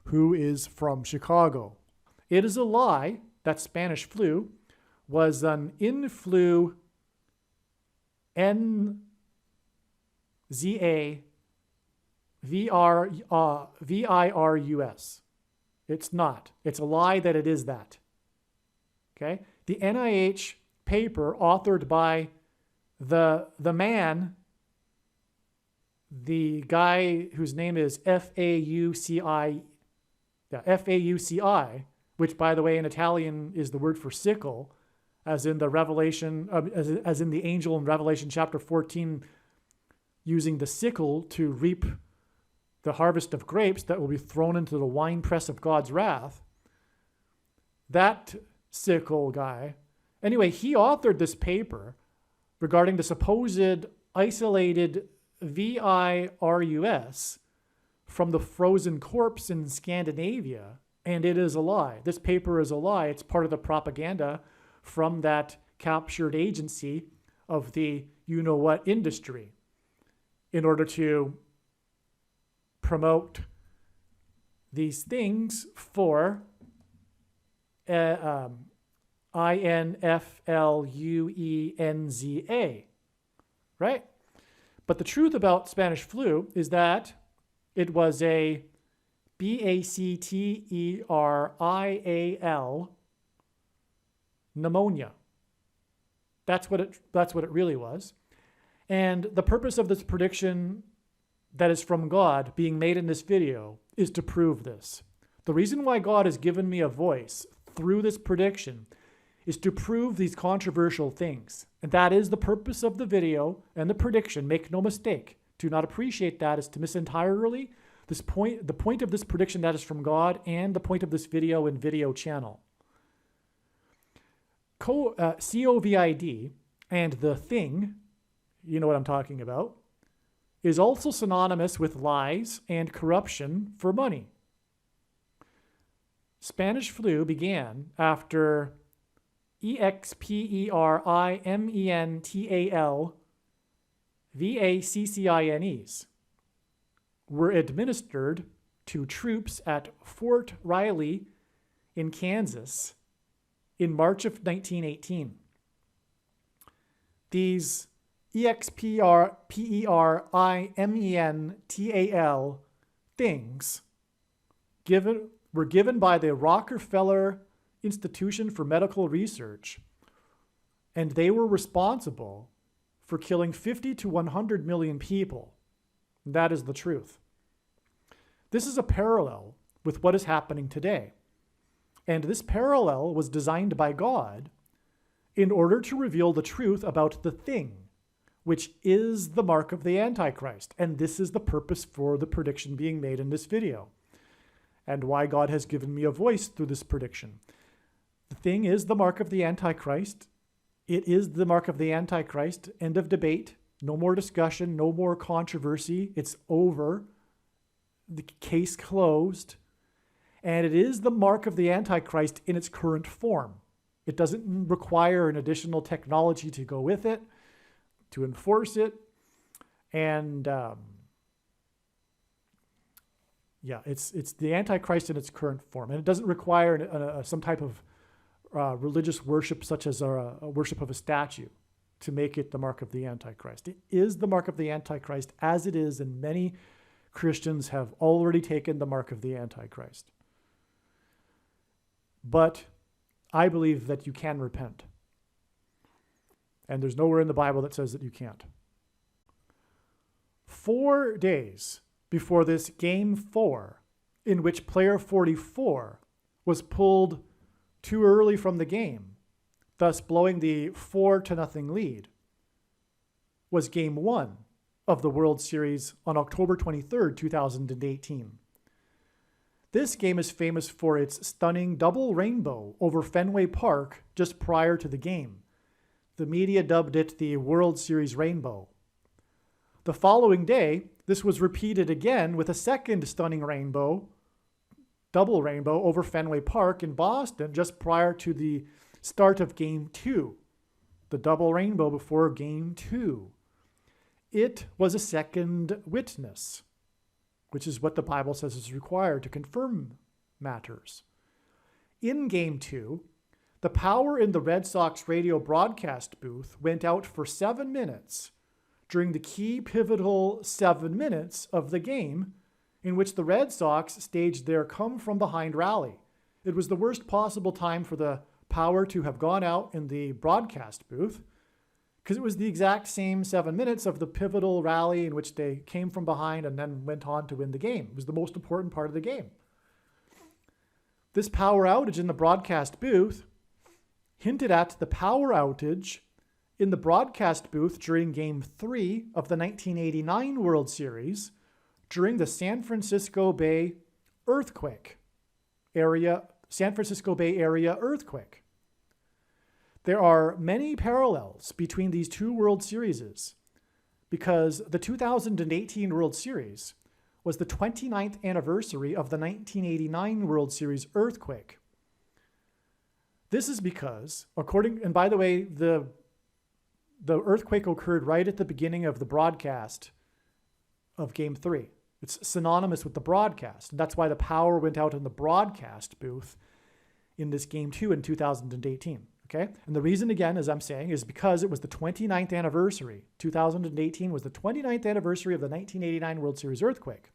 who is from Chicago. It is a lie that Spanish flu was an influenza virus. It's not. It's a lie that it is that. Okay? The NIH paper authored by the guy whose name is Fauci, which, by the way, in Italian is the word for sickle, as in the Revelation, as in the angel in Revelation chapter 14, using the sickle to reap the harvest of grapes that will be thrown into the winepress of God's wrath. That sickle guy. Anyway, he authored this paper regarding the supposed isolated virus from the frozen corpse in Scandinavia, and it is a lie. This paper is a lie. It's part of the propaganda from that captured agency of the you-know-what industry in order to promote these things for influenza, right? But the truth about Spanish flu is that it was a bacterial pneumonia. That's what it really was. And the purpose of this prediction that is from God being made in this video is to prove this. The reason why God has given me a voice through this prediction is to prove these controversial things. And that is the purpose of the video and the prediction. Make no mistake. Do not appreciate that as to miss entirely the point of this prediction that is from God and the point of this video and video channel. COVID and the thing, you know what I'm talking about, is also synonymous with lies and corruption for money. Spanish flu began after experimental were administered to troops at Fort Riley in Kansas in March of 1918. These experimental things were given by the Rockefeller Institution for Medical Research, and they were responsible for killing 50 to 100 million people. That is the truth. This is a parallel with what is happening today. And this parallel was designed by God in order to reveal the truth about the thing, which is the mark of the Antichrist. And this is the purpose for the prediction being made in this video, and why God has given me a voice through this prediction. The thing is the mark of the Antichrist. It is the mark of the Antichrist. End of debate. No more discussion, no more controversy. It's over. The case closed. And it is the mark of the Antichrist in its current form. It doesn't require an additional technology to go with it, to enforce it. And it's the Antichrist in its current form. And it doesn't require some type of religious worship, such as a worship of a statue, to make it the mark of the Antichrist. It is the mark of the Antichrist as it is, and many Christians have already taken the mark of the Antichrist. But I believe that you can repent. And there's nowhere in the Bible that says that you can't. 4 days before this Game 4, in which player 44 was pulled too early from the game, thus blowing the 4-0 lead, was Game 1 of the World Series on October 23rd, 2018. This game is famous for its stunning double rainbow over Fenway Park just prior to the game. The media dubbed it the World Series Rainbow. The following day, this was repeated again with a second stunning double rainbow over Fenway Park in Boston just prior to the start of Game 2. The double rainbow before Game 2. It was a second witness, which is what the Bible says is required to confirm matters. In Game 2, the power in the Red Sox radio broadcast booth went out for 7 minutes during the key pivotal 7 minutes of the game, in which the Red Sox staged their come-from-behind rally. It was the worst possible time for the power to have gone out in the broadcast booth, because it was the exact same 7 minutes of the pivotal rally in which they came from behind and then went on to win the game. It was the most important part of the game. This power outage in the broadcast booth hinted at the power outage in the broadcast booth during Game 3 of the 1989 World Series during the San Francisco Bay Area earthquake. There are many parallels between these two World Series, because the 2018 World Series was the 29th anniversary of the 1989 World Series earthquake. This is because, and by the way, the earthquake occurred right at the beginning of the broadcast of Game 3. It's synonymous with the broadcast. And that's why the power went out in the broadcast booth in this Game 2 in 2018. Okay? And the reason, again, as I'm saying, is because it was the 29th anniversary. 2018 was the 29th anniversary of the 1989 World Series earthquake.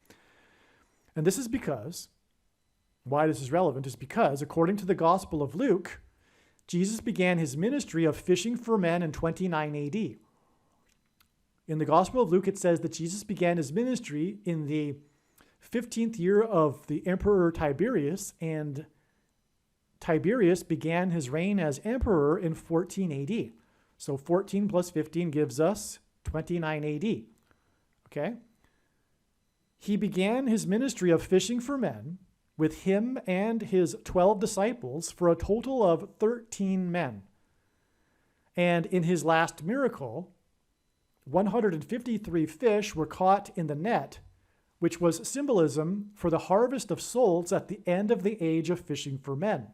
And this is because, why this is relevant is because, according to the Gospel of Luke, Jesus began his ministry of fishing for men in 29 AD. In the Gospel of Luke, it says that Jesus began his ministry in the 15th year of the Emperor Tiberius, and Tiberius began his reign as emperor in 14 AD. So 14 plus 15 gives us 29 AD. Okay? He began his ministry of fishing for men with him and his 12 disciples for a total of 13 men. And in his last miracle, 153 fish were caught in the net, which was symbolism for the harvest of souls at the end of the age of fishing for men.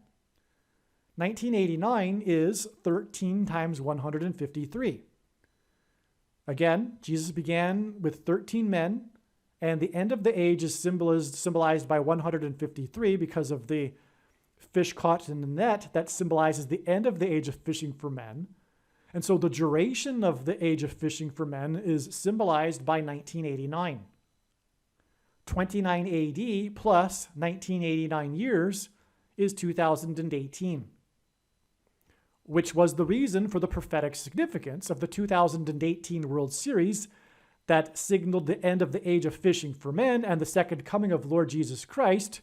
1989 is 13 times 153. Again, Jesus began with 13 men, and the end of the age is symbolized by 153 because of the fish caught in the net. That symbolizes the end of the age of fishing for men. And so the duration of the age of fishing for men is symbolized by 1989. 29 AD plus 1989 years is 2018, which was the reason for the prophetic significance of the 2018 World Series that signaled the end of the age of fishing for men and the second coming of Lord Jesus Christ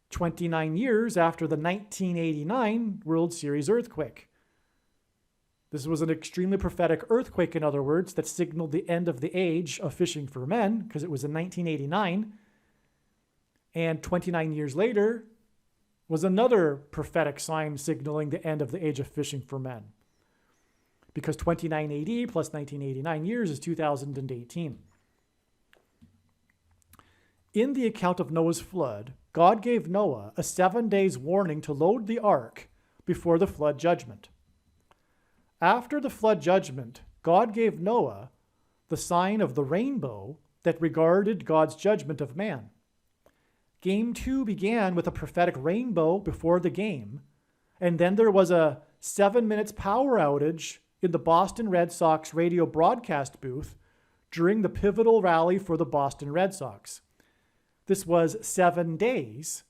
29 years after the 1989 World Series earthquake. This was an extremely prophetic earthquake, in other words, that signaled the end of the age of fishing for men, because it was in 1989. And 29 years later was another prophetic sign signaling the end of the age of fishing for men, because 29 AD plus 1989 years is 2018. In the account of Noah's flood, God gave Noah a 7 days warning to load the ark before the flood judgment. After the flood judgment, God gave Noah the sign of the rainbow that regarded God's judgment of man. Game 2 began with a prophetic rainbow before the game, and then there was a 7 minutes power outage in the Boston Red Sox radio broadcast booth during the pivotal rally for the Boston Red Sox. This was 7 days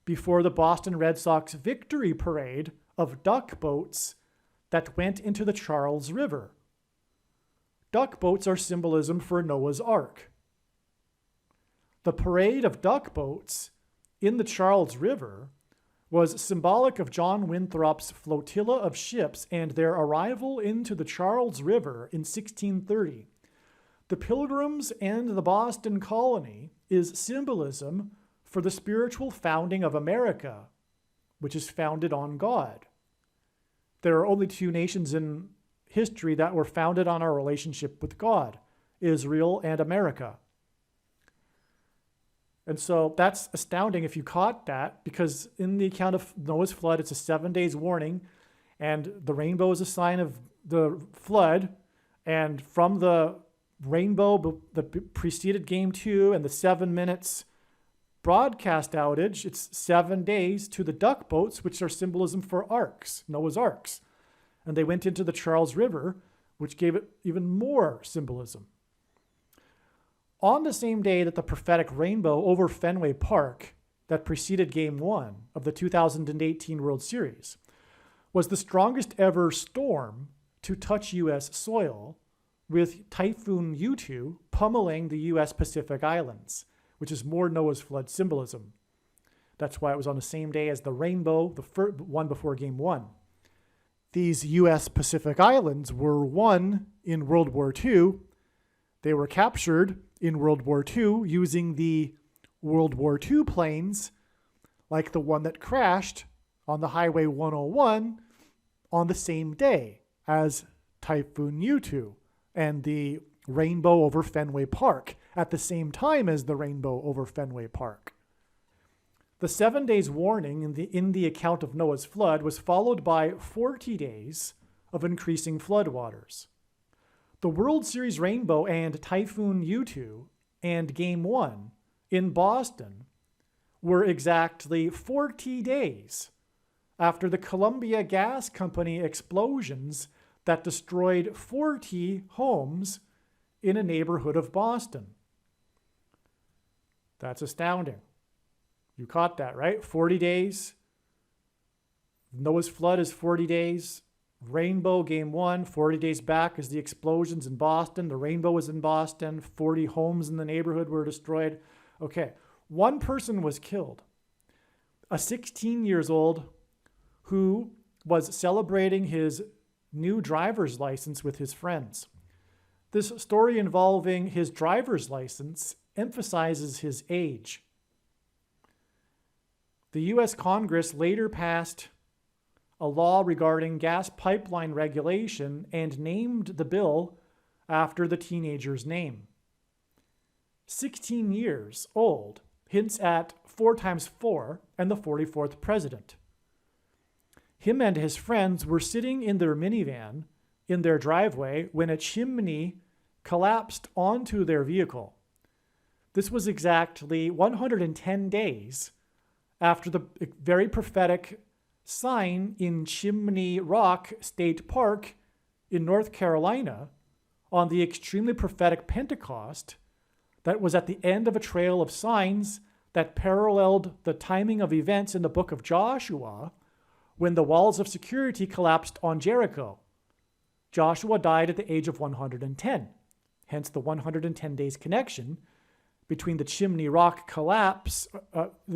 before the Boston Red Sox victory parade of duck boats that went into the Charles River. Duck boats are symbolism for Noah's Ark. The parade of duck boats in the Charles River was symbolic of John Winthrop's flotilla of ships and their arrival into the Charles River in 1630. The Pilgrims and the Boston colony is symbolism for the spiritual founding of America, which is founded on God. There are only two nations in history that were founded on our relationship with God, Israel and America. And so that's astounding if you caught that, because in the account of Noah's flood, it's a 7 days warning, and the rainbow is a sign of the flood. And from the rainbow that preceded game 2 and the 7 minutes broadcast outage, it's 7 days to the duck boats, which are symbolism for arks, Noah's arks. And they went into the Charles River, which gave it even more symbolism. On the same day that the prophetic rainbow over Fenway Park that preceded Game 1 of the 2018 World Series was the strongest ever storm to touch U.S. soil, with Typhoon U2 pummeling the U.S. Pacific Islands, which is more Noah's flood symbolism. That's why it was on the same day as the rainbow, the one before Game 1. These U.S. Pacific Islands were won in World War II. They were captured in World War II using the World War II planes, like the one that crashed on the Highway 101 on the same day as Typhoon U2 and the rainbow over Fenway Park at the same time as the rainbow over Fenway Park. The 7 days warning in the account of Noah's flood was followed by 40 days of increasing floodwaters. The World Series rainbow and Typhoon U2 and Game 1 in Boston were exactly 40 days after the Columbia Gas Company explosions that destroyed 40 homes in a neighborhood of Boston. That's astounding. You caught that, right? 40 days. Noah's flood is 40 days. Rainbow, Game 1, 40 days back is the explosions in Boston. The rainbow was in Boston. 40 homes in the neighborhood were destroyed. Okay, one person was killed. A 16-year-old who was celebrating his new driver's license with his friends. This story involving his driver's license emphasizes his age. The U.S. Congress later passed a law regarding gas pipeline regulation and named the bill after the teenager's name. 16 years old hints at 4 times 4 and the 44th president. Him and his friends were sitting in their minivan in their driveway when a chimney collapsed onto their vehicle. This was exactly 110 days after the very prophetic sign in Chimney Rock State Park in North Carolina on the extremely prophetic Pentecost that was at the end of a trail of signs that paralleled the timing of events in the book of Joshua when the walls of security collapsed on Jericho. Joshua died at the age of 110, hence the 110 days connection between the Chimney Rock collapse,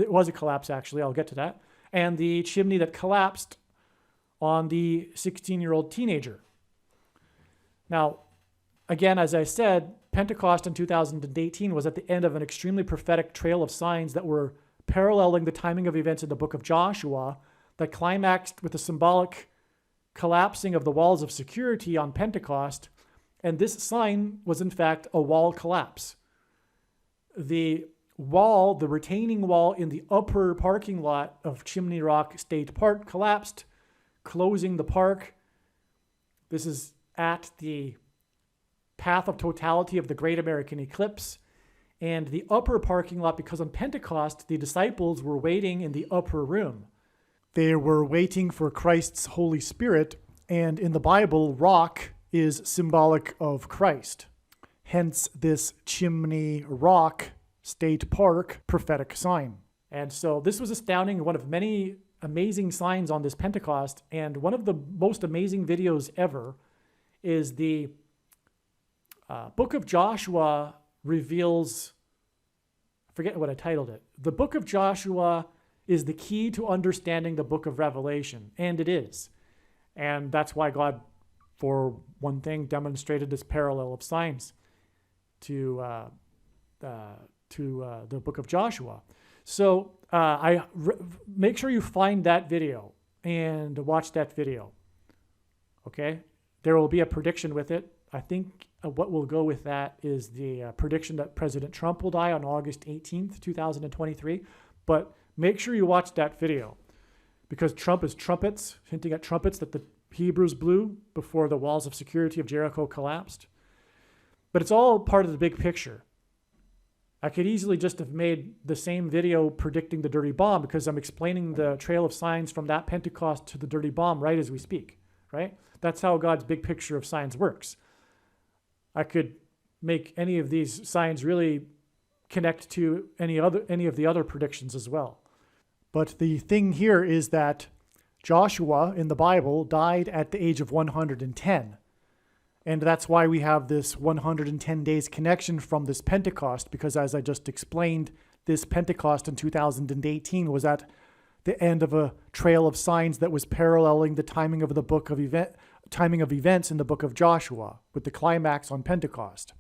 it was a collapse actually, I'll get to that, and the chimney that collapsed on the 16-year-old teenager. Now, again, as I said, Pentecost in 2018 was at the end of an extremely prophetic trail of signs that were paralleling the timing of events in the book of Joshua that climaxed with the symbolic collapsing of the walls of security on Pentecost. And this sign was, in fact, a wall collapse. The wall, the retaining wall in the upper parking lot of Chimney Rock State Park collapsed, closing the park. This is at the path of totality of the Great American Eclipse. And the upper parking lot, because on Pentecost, the disciples were waiting in the upper room. They were waiting for Christ's Holy Spirit, and in the Bible, rock is symbolic of Christ. Hence this Chimney Rock State Park prophetic sign. And so this was astounding, one of many amazing signs on this Pentecost, and one of the most amazing videos ever is the book of Joshua reveals, I forget what I titled it. The book of Joshua is the key to understanding the book of Revelation, and it is. And that's why God, for one thing, demonstrated this parallel of signs to the book of Joshua. So make sure you find that video and watch that video. Okay? There will be a prediction with it. I think what will go with that is the prediction that President Trump will die on August 18th, 2023. But make sure you watch that video, because Trump is trumpets, hinting at trumpets that the Hebrews blew before the walls of security of Jericho collapsed. But it's all part of the big picture. I could easily just have made the same video predicting the dirty bomb, because I'm explaining the trail of signs from that Pentecost to the dirty bomb right as we speak, right? That's how God's big picture of signs works. I could make any of these signs really connect to any of the other predictions as well. But the thing here is that Joshua in the Bible died at the age of 110. And that's why we have this 110 days connection from this Pentecost, because as I just explained, this Pentecost in 2018 was at the end of a trail of signs that was paralleling the timing of events in the book of Joshua, with the climax on Pentecost,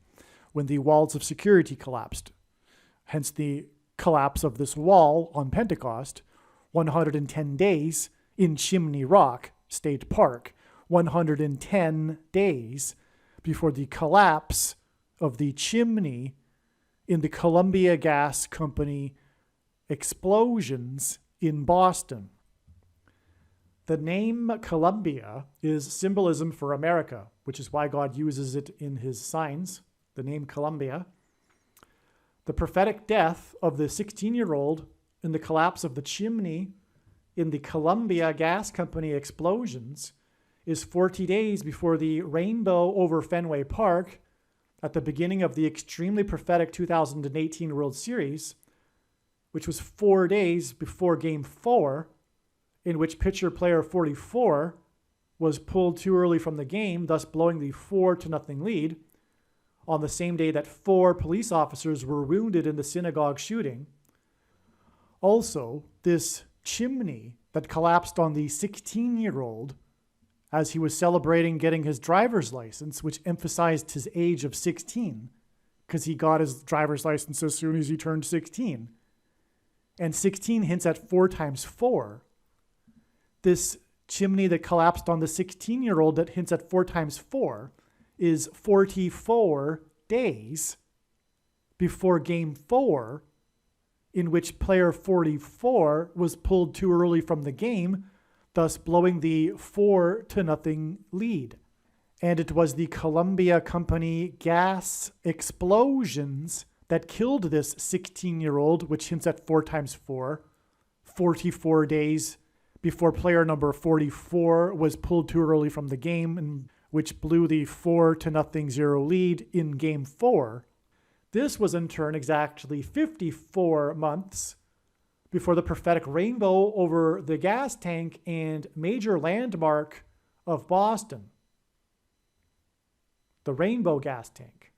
when the walls of security collapsed. Hence the collapse of this wall on Pentecost, 110 days in Chimney Rock State Park, 110 days before the collapse of the chimney in the Columbia Gas Company explosions in Boston. The name Columbia is symbolism for America, which is why God uses it in his signs, the name Columbia. The prophetic death of the 16-year-old in the collapse of the chimney in the Columbia Gas Company explosions is 40 days before the rainbow over Fenway Park at the beginning of the extremely prophetic 2018 World Series, which was 4 days before Game 4, in which pitcher player 44 was pulled too early from the game, thus blowing the 4-0 lead, on the same day that 4 police officers were wounded in the synagogue shooting. Also, this chimney that collapsed on the 16-year-old as he was celebrating getting his driver's license, which emphasized his age of 16, because he got his driver's license as soon as he turned 16. And 16 hints at 4 times 4. This chimney that collapsed on the 16-year-old that hints at 4 times 4 is 44 days before Game 4, in which player 44 was pulled too early from the game, thus blowing the 4-0 lead. And it was the Columbia Company gas explosions that killed this 16-year-old, which hints at 4 times 4, 44 days before player number 44 was pulled too early from the game, and which blew the 4-0 lead in Game 4. This was in turn exactly 54 months before the prophetic rainbow over the gas tank and major landmark of Boston, the rainbow gas tank.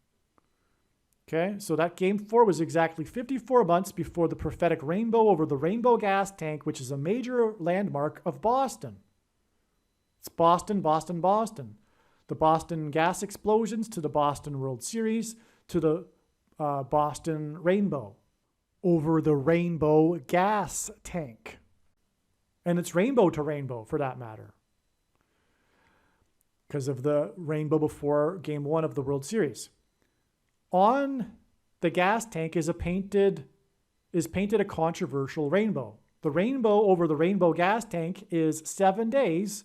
Okay, so that game 4 was exactly 54 months before the prophetic rainbow over the rainbow gas tank, which is a major landmark of Boston. It's Boston, Boston, Boston. The Boston gas explosions to the Boston World Series to the Boston Rainbow over the rainbow gas tank. And it's rainbow to rainbow for that matter, because of the rainbow before game 1 of the World Series. On the gas tank is painted a controversial rainbow. The rainbow over the rainbow gas tank is 7 days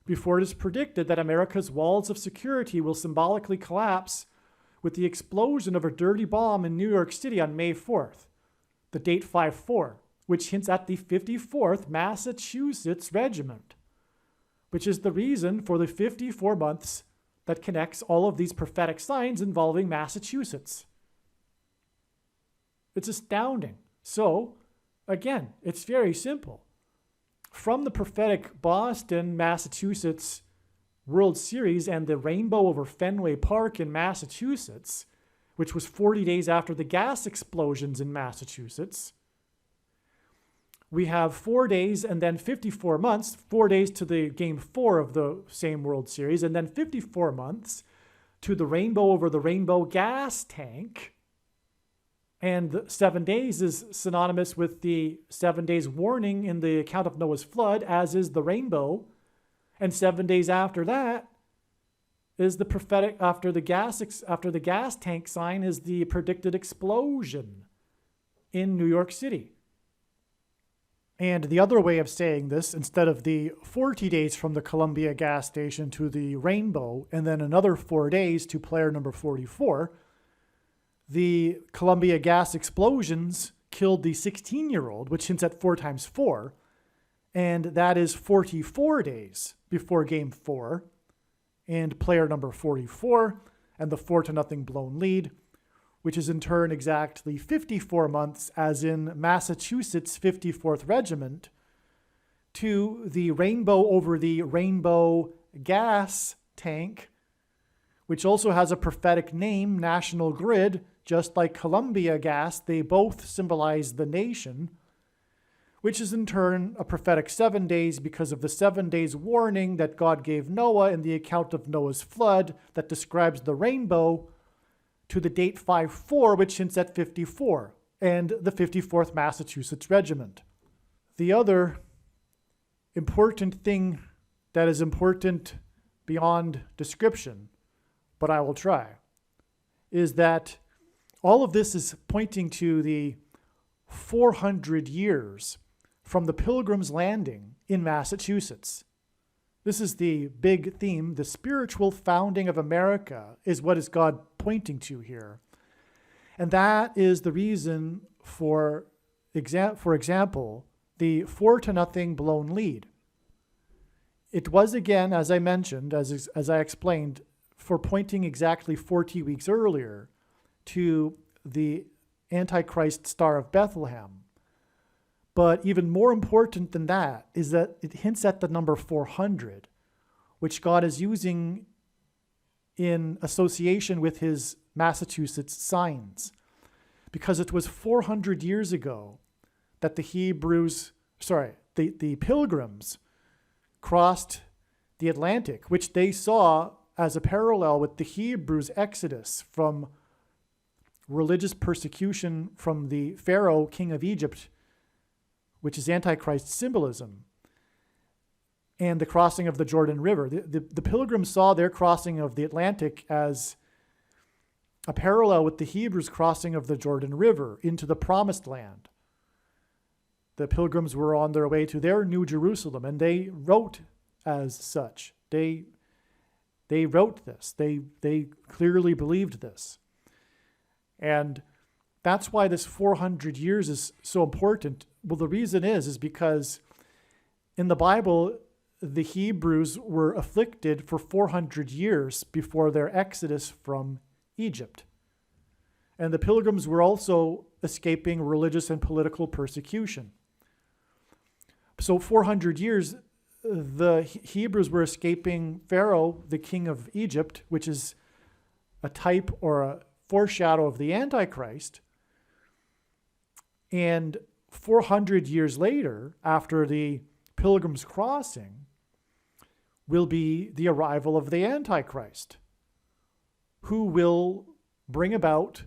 before it is predicted that America's walls of security will symbolically collapse with the explosion of a dirty bomb in New York City on May 4th, the date 5-4, which hints at the 54th Massachusetts Regiment, which is the reason for the 54 months that connects all of these prophetic signs involving Massachusetts. It's astounding. So, again, it's very simple. From the prophetic Boston, Massachusetts World Series and the rainbow over Fenway Park in Massachusetts, which was 40 days after the gas explosions in Massachusetts, we have 4 days and then 54 months, 4 days to the game 4 of the same World Series, and then 54 months to the rainbow over the rainbow gas tank. And the 7 days is synonymous with the 7 days warning in the account of Noah's flood, as is the rainbow. And 7 days after that is the prophetic, after the gas tank sign is the predicted explosion in New York City. And the other way of saying this, instead of the 40 days from the Columbia gas station to the rainbow, and then another 4 days to player number 44, the Columbia gas explosions killed the 16-year-old, which hints at 4 times 4, and that is 44 days before game 4, and player number 44, and the 4-0 blown lead, which is in turn exactly 54 months, as in Massachusetts' 54th Regiment, to the rainbow over the rainbow gas tank, which also has a prophetic name, National Grid, just like Columbia gas. They both symbolize the nation, which is in turn a prophetic 7 days because of the 7 days warning that God gave Noah in the account of Noah's flood that describes the rainbow, to the date 5-4, which hints at 54, and the 54th Massachusetts Regiment. The other important thing that is important beyond description, but I will try, is that all of this is pointing to the 400 years from the Pilgrim's Landing in Massachusetts. This is the big theme. The spiritual founding of America is what is God pointing to here. And that is the reason for example, the 4-0 blown lead. It was, again, as I mentioned, as I explained, for pointing exactly 40 weeks earlier to the Antichrist Star of Bethlehem. But even more important than that is that it hints at the number 400, which God is using in association with his Massachusetts signs. Because it was 400 years ago that the Pilgrims crossed the Atlantic, which they saw as a parallel with the Hebrews' exodus from religious persecution from the Pharaoh, king of Egypt, which is Antichrist symbolism, and the crossing of the Jordan River. The Pilgrims saw their crossing of the Atlantic as a parallel with the Hebrews' crossing of the Jordan River into the Promised Land. The Pilgrims were on their way to their New Jerusalem, and they wrote as such. They wrote this. They clearly believed this. And that's why this 400 years is so important. Well, the reason is because in the Bible, the Hebrews were afflicted for 400 years before their exodus from Egypt. And the Pilgrims were also escaping religious and political persecution. So 400 years, the Hebrews were escaping Pharaoh, the king of Egypt, which is a type or a foreshadow of the Antichrist. And 400 years later, after the Pilgrim's Crossing, will be the arrival of the Antichrist, who will bring about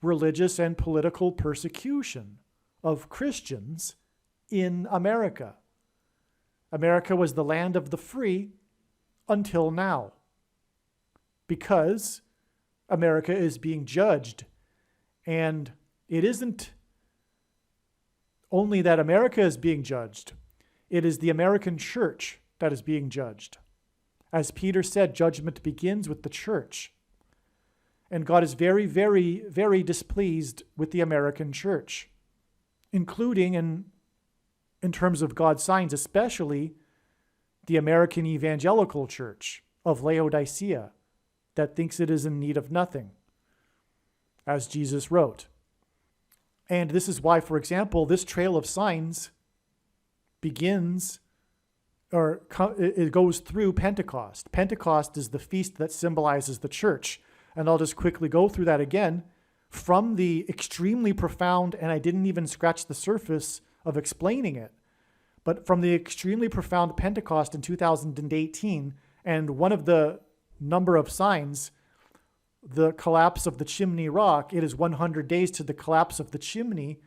religious and political persecution of Christians in America. America was the land of the free until now, because America is being judged. And it isn't only that America is being judged, it is the American church that is being judged. As Peter said, judgment begins with the church. And God is very, very, very displeased with the American church, including in terms of God's signs, especially the American evangelical church of Laodicea that thinks it is in need of nothing, as Jesus wrote. And this is why, for example, this trail of signs begins, or it goes through Pentecost. Pentecost is the feast that symbolizes the church. And I'll just quickly go through that again. From the extremely profound, and I didn't even scratch the surface of explaining it, but from the extremely profound Pentecost in 2018, and one of the number of signs, the collapse of the chimney rock, it is 100 days to the collapse of the chimney,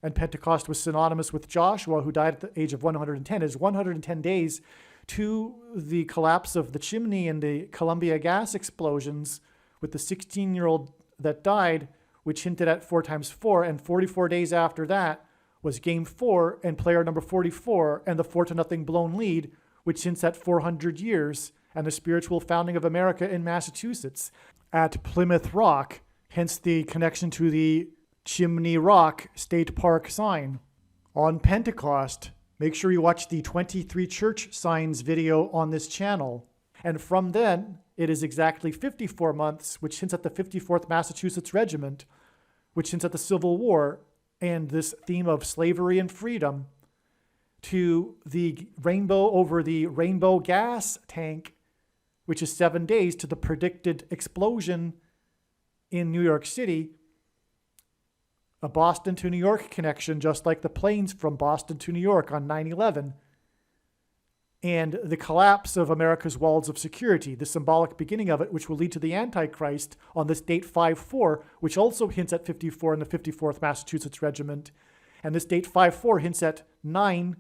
and Pentecost was synonymous with Joshua, who died at the age of 110. It is 110 days to the collapse of the chimney and the Columbia gas explosions with the 16-year-old that died, which hinted at 4 times 4, and 44 days after that was Game 4 and player number 44 and the 4-0 blown lead, which hints at 400 years and the spiritual founding of America in Massachusetts at Plymouth Rock, hence the connection to the Chimney Rock State Park sign. On Pentecost, make sure you watch the 23 church signs video on this channel. And from then, it is exactly 54 months, which hints at the 54th Massachusetts Regiment, which hints at the Civil War and this theme of slavery and freedom, to the rainbow over the rainbow gas tank, which is 7 days to the predicted explosion in New York City, a Boston to New York connection, just like the planes from Boston to New York on 9/11, and the collapse of America's walls of security, the symbolic beginning of it, which will lead to the Antichrist on this date 5/4, which also hints at 54 in the 54th Massachusetts Regiment. And this date 5/4 hints at 9.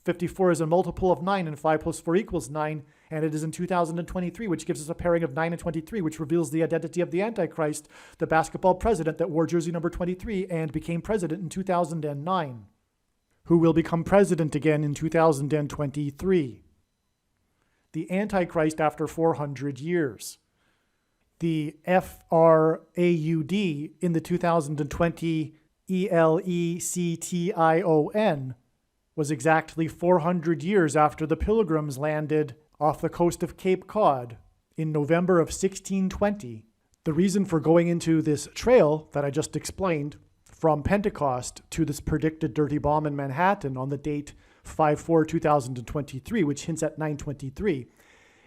54 is a multiple of 9, and 5 plus 4 equals 9. And it is in 2023, which gives us a pairing of 9 and 23, which reveals the identity of the Antichrist, the basketball president that wore jersey number 23 and became president in 2009. Who will become president again in 2023. The Antichrist after 400 years. The FRAUD in the 2020 ELECTION was exactly 400 years after the Pilgrims landed off the coast of Cape Cod in November of 1620. The reason for going into this trail that I just explained from Pentecost to this predicted dirty bomb in Manhattan on the date 5/4/2023, which hints at 923,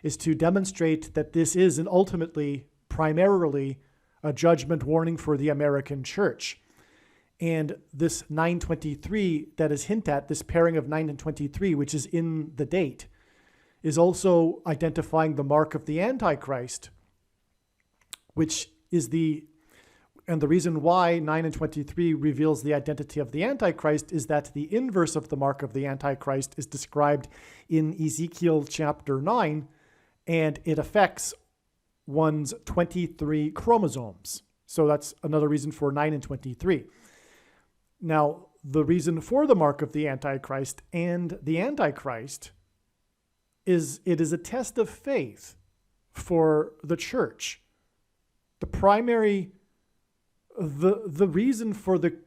is to demonstrate that this is ultimately, primarily, a judgment warning for the American church. And this 923 that is hinted at, this pairing of 9 and 23, which is in the date, is also identifying the mark of the Antichrist, which is and the reason why 9 and 23 reveals the identity of the Antichrist is that the inverse of the mark of the Antichrist is described in Ezekiel chapter 9, and it affects one's 23 chromosomes. So that's another reason for 9 and 23. Now, the reason for the mark of the Antichrist and the Antichrist is it is a test of faith for the church. The primary the reason for the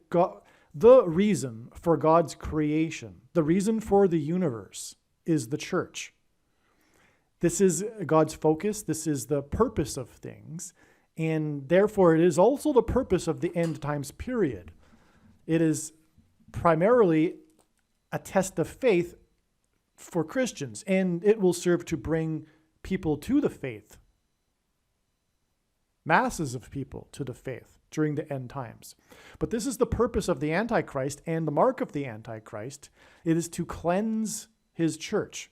reason for God's creation, the reason for the universe is the church. This is God's focus. This is the purpose of things. And therefore, it is also the purpose of the end times period. It is primarily a test of faith for Christians, and it will serve to bring people to the faith. masses of people to the faith during the end times. But this is the purpose of the Antichrist and the mark of the Antichrist. It is to cleanse his church.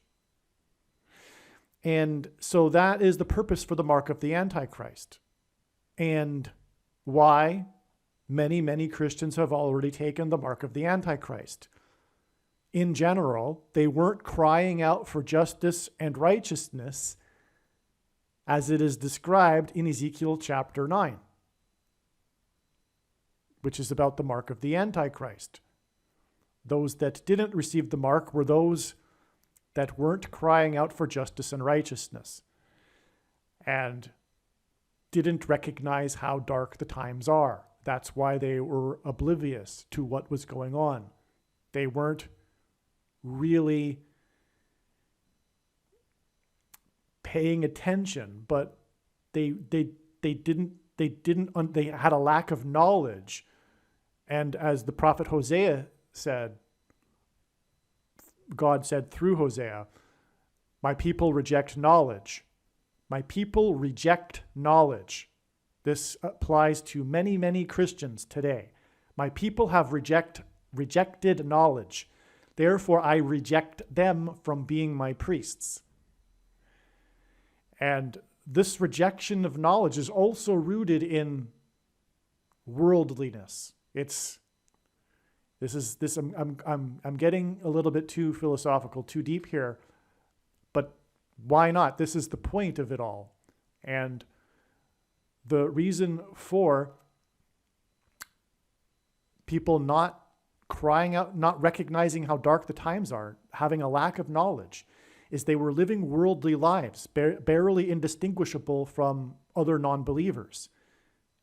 And so that is the purpose for the mark of the Antichrist. And why many, many Christians have already taken the mark of the Antichrist. In general, they weren't crying out for justice and righteousness as it is described in Ezekiel chapter 9, which is about the mark of the Antichrist. Those that didn't receive the mark were those that weren't crying out for justice and righteousness and didn't recognize how dark the times are. That's why they were oblivious to what was going on. They weren't really paying attention, but they had a lack of knowledge. And as the prophet Hosea said, God said through Hosea, my people reject knowledge. My people reject knowledge. This applies to many, many Christians today. My people have rejected knowledge. Therefore, I reject them from being my priests. And this rejection of knowledge is also rooted in worldliness. I'm getting a little bit too philosophical, too deep here, but why not? This is the point of it all. And the reason for people not crying out, not recognizing how dark the times are, having a lack of knowledge, is they were living worldly lives, barely indistinguishable from other non-believers.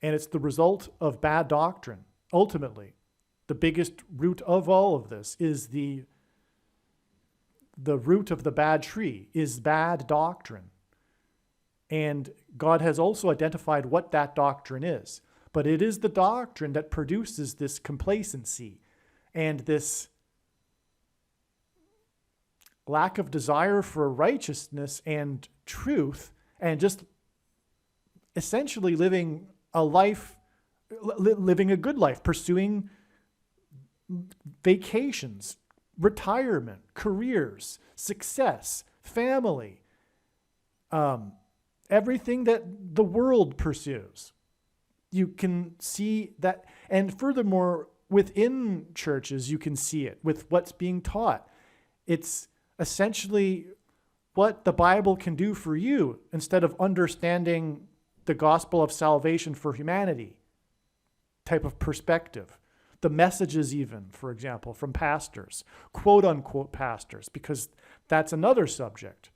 And it's the result of bad doctrine. Ultimately, the biggest root of all of this is the root of the bad tree is bad doctrine. And God has also identified what that doctrine is. But it is the doctrine that produces this complacency and this lack of desire for righteousness and truth, and just essentially living a life, living a good life, pursuing vacations, retirement, careers, success, family, everything that the world pursues. You can see that, and furthermore, within churches, you can see it with what's being taught. It's essentially what the Bible can do for you instead of understanding the gospel of salvation for humanity type of perspective. The messages even, for example, from pastors, quote unquote pastors, because that's another subject.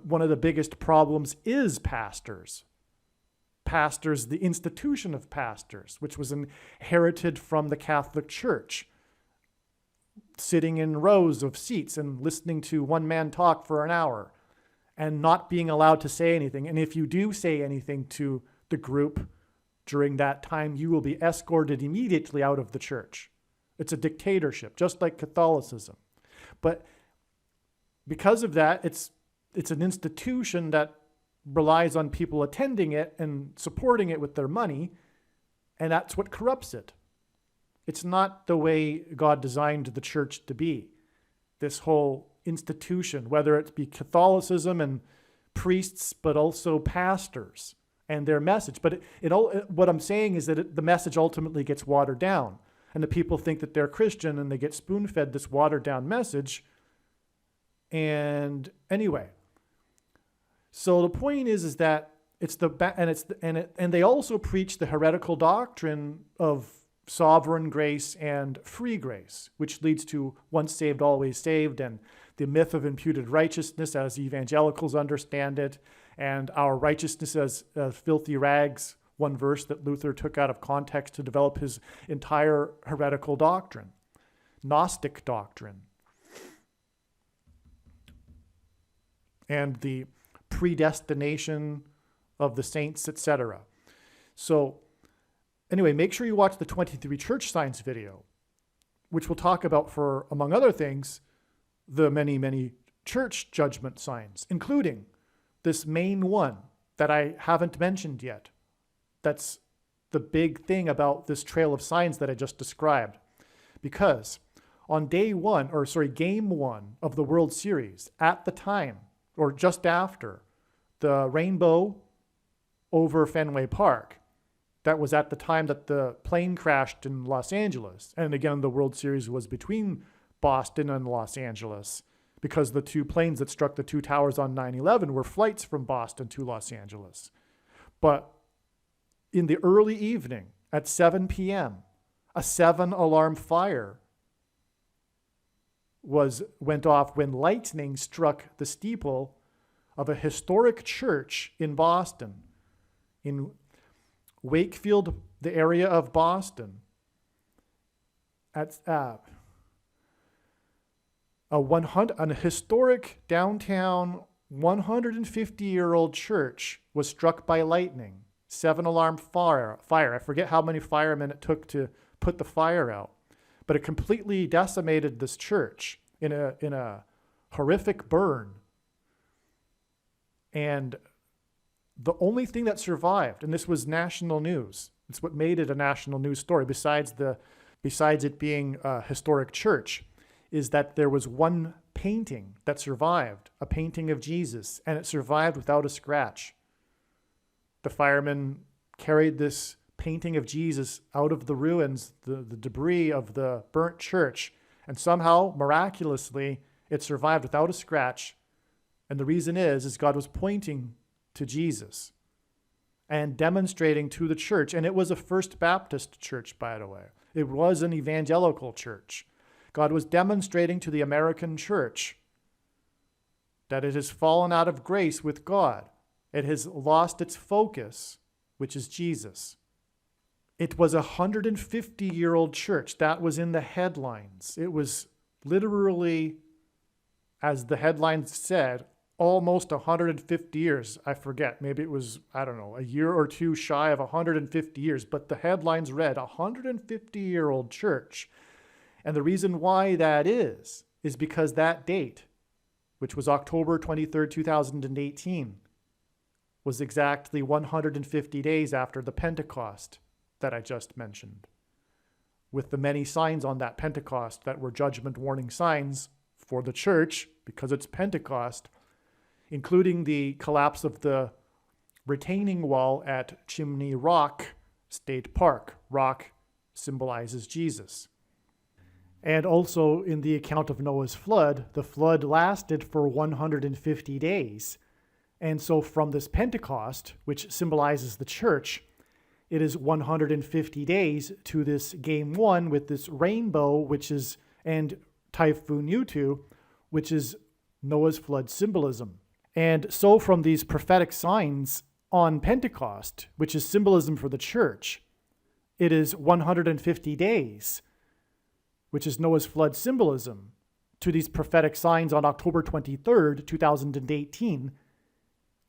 One of the biggest problems is pastors. Pastors, the institution of pastors, which was inherited from the Catholic Church, sitting in rows of seats and listening to one man talk for an hour and not being allowed to say anything. And if you do say anything to the group during that time, you will be escorted immediately out of the church. It's a dictatorship, just like Catholicism. But because of that, it's an institution that relies on people attending it and supporting it with their money, and that's what corrupts it. It's not the way God designed the church to be. This whole institution, whether it be Catholicism and priests, but also pastors and their message. But what I'm saying is that the message ultimately gets watered down, and the people think that they're Christian and they get spoon-fed this watered down message. And anyway, so the point is that and they also preach the heretical doctrine of sovereign grace and free grace, which leads to once saved, always saved, and the myth of imputed righteousness as evangelicals understand it, and our righteousness as filthy rags, one verse that Luther took out of context to develop his entire heretical doctrine, Gnostic doctrine, and the predestination of the saints, etc. So anyway, make sure you watch the 23 church signs video, which will talk about, for among other things, the many, many church judgment signs, including this main one that I haven't mentioned yet, that's the big thing about this trail of signs that I just described. Because on game one of the World Series, at the time, or just after, the rainbow over Fenway Park, that was at the time that the plane crashed in Los Angeles. And again, the World Series was between Boston and Los Angeles, because the two planes that struck the two towers on 9/11 were flights from Boston to Los Angeles. But in the early evening at 7 p.m., a 7-alarm fire went off when lightning struck the steeple of a historic church in Boston, in Wakefield, the area of Boston, at a historic downtown 150-year-old church was struck by lightning. 7-alarm fire. I forget how many firemen it took to put the fire out, but it completely decimated this church in a horrific burn. And the only thing that survived, and this was national news, it's what made it a national news story, besides it being a historic church, is that there was one painting that survived, a painting of Jesus, and it survived without a scratch. The firemen carried this painting of Jesus out of the ruins, the debris of the burnt church, and somehow, miraculously, it survived without a scratch. And the reason is God was pointing to Jesus and demonstrating to the church. And it was a First Baptist church, by the way. It was an evangelical church. God was demonstrating to the American church that it has fallen out of grace with God. It has lost its focus, which is Jesus. It was a 150-year-old church. That was in the headlines. It was literally, as the headlines said, almost 150 years. I forget. Maybe it was, I don't know, a year or two shy of 150 years. But the headlines read 150-year-old church. And the reason why that is because that date, which was October 23rd, 2018, was exactly 150 days after the Pentecost that I just mentioned, with the many signs on that Pentecost that were judgment warning signs for the church because it's Pentecost, including the collapse of the retaining wall at Chimney Rock State Park. Rock symbolizes Jesus. And also in the account of Noah's flood, the flood lasted for 150 days. And so from this Pentecost, which symbolizes the church, it is 150 days to this game one with this rainbow, and Typhoon Yutu, which is Noah's flood symbolism. And so from these prophetic signs on Pentecost, which is symbolism for the church, it is 150 days, which is Noah's flood symbolism, to these prophetic signs on October 23rd, 2018,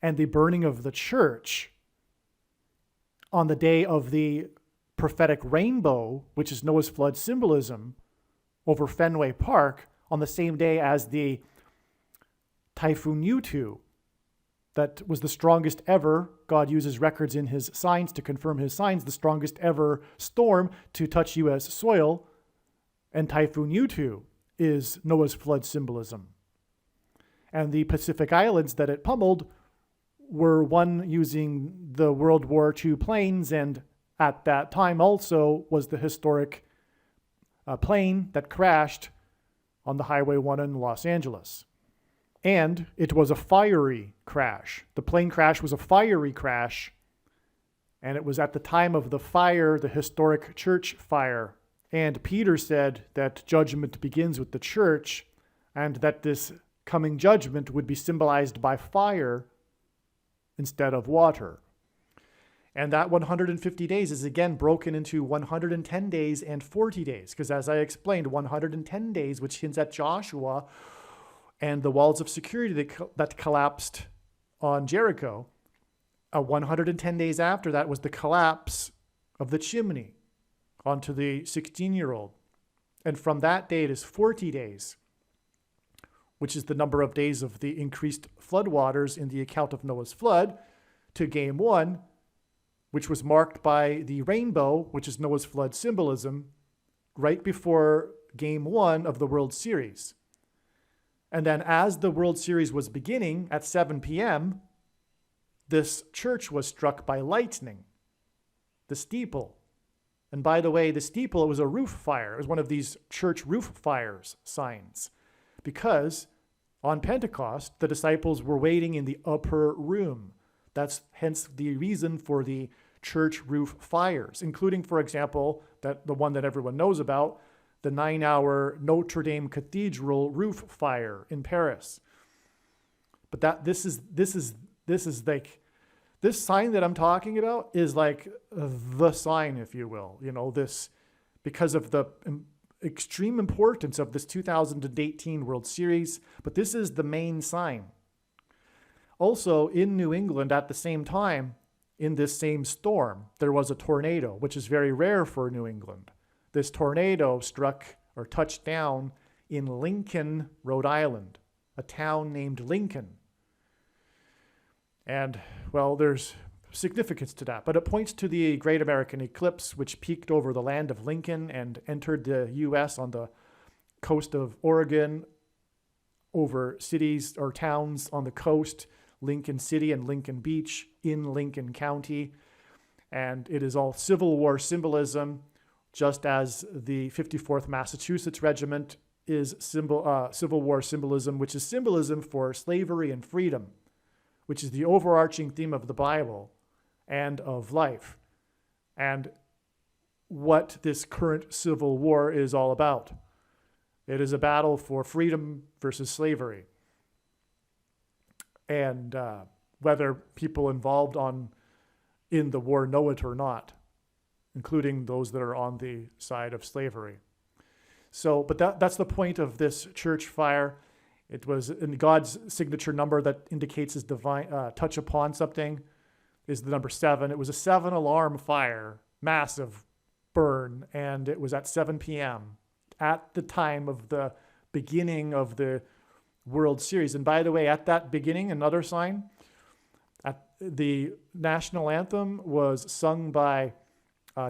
and the burning of the church on the day of the prophetic rainbow, which is Noah's flood symbolism, over Fenway Park, on the same day as the Typhoon Yutu, that was the strongest ever. God uses records in his signs to confirm his signs, the strongest ever storm to touch U.S. soil, and Typhoon Yutu is Noah's flood symbolism. And the Pacific Islands that it pummeled were one using the World War II planes, and at that time also was the historic plane that crashed on the Highway 1 in Los Angeles. And it was a fiery crash. The plane crash was a fiery crash, and it was at the time of the fire, the historic church fire. And Peter said that judgment begins with the church, and that this coming judgment would be symbolized by fire instead of water. And that 150 days is again broken into 110 days and 40 days, because as I explained, 110 days, which hints at Joshua and the walls of security that collapsed on Jericho. 110 days after that was the collapse of the chimney onto the 16-year-old. And from that date is 40 days, which is the number of days of the increased floodwaters in the account of Noah's flood, to game one, which was marked by the rainbow, which is Noah's flood symbolism, right before Game 1 of the World Series. And then as the World Series was beginning at 7 p.m., this church was struck by lightning, the steeple. And by the way, the steeple, it was a roof fire. It was one of these church roof fires signs, because on Pentecost, the disciples were waiting in the upper room. That's hence the reason for the church roof fires, including, for example, that the one that everyone knows about, the 9-hour Notre Dame Cathedral roof fire in Paris. But this like, this sign that I'm talking about is like the sign, if you will, this, because of the extreme importance of this 2018 World Series, but this is the main sign. Also, in New England at the same time, in this same storm, there was a tornado, which is very rare for New England. This tornado struck or touched down in Lincoln, Rhode Island, a town named Lincoln. And, well, there's significance to that, but it points to the Great American Eclipse, which peaked over the land of Lincoln and entered the U.S. on the coast of Oregon, over cities or towns on the coast, Lincoln City and Lincoln Beach in Lincoln County. And it is all Civil War symbolism, just as the 54th Massachusetts Regiment is Civil War symbolism, which is symbolism for slavery and freedom, which is the overarching theme of the Bible and of life, and what this current Civil War is all about. It is a battle for freedom versus slavery. And whether people involved in the war know it or not, including those that are on the side of slavery. So, but that's the point of this church fire. It was in God's signature number that indicates his divine touch upon something is the number 7. It was a 7-alarm fire, massive burn, and it was at 7 p.m. at the time of the beginning of the World Series. And by the way, at that beginning, another sign, the national anthem was sung by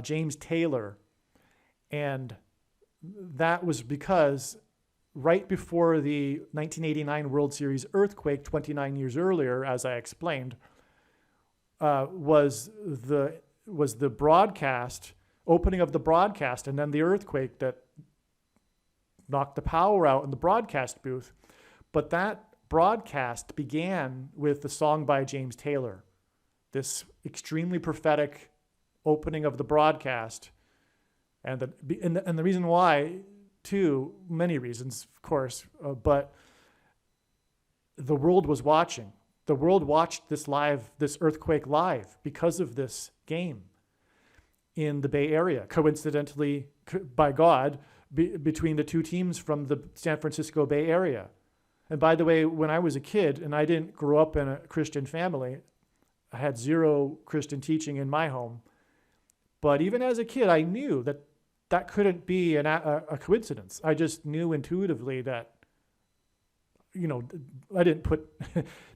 James Taylor. And that was because right before the 1989 World Series earthquake, 29 years earlier, as I explained, was the broadcast, opening of the broadcast, and then the earthquake that knocked the power out in the broadcast booth. But that broadcast began with the song by James Taylor, this extremely prophetic opening of the broadcast. And the reason why, too, many reasons, of course, but the world was watching. The world watched this earthquake live because of this game in the Bay Area, coincidentally, by God, between the two teams from the San Francisco Bay Area. And by the way, when I was a kid, and I didn't grow up in a Christian family, I had zero Christian teaching in my home. But even as a kid, I knew that couldn't be a coincidence. I just knew intuitively that, I didn't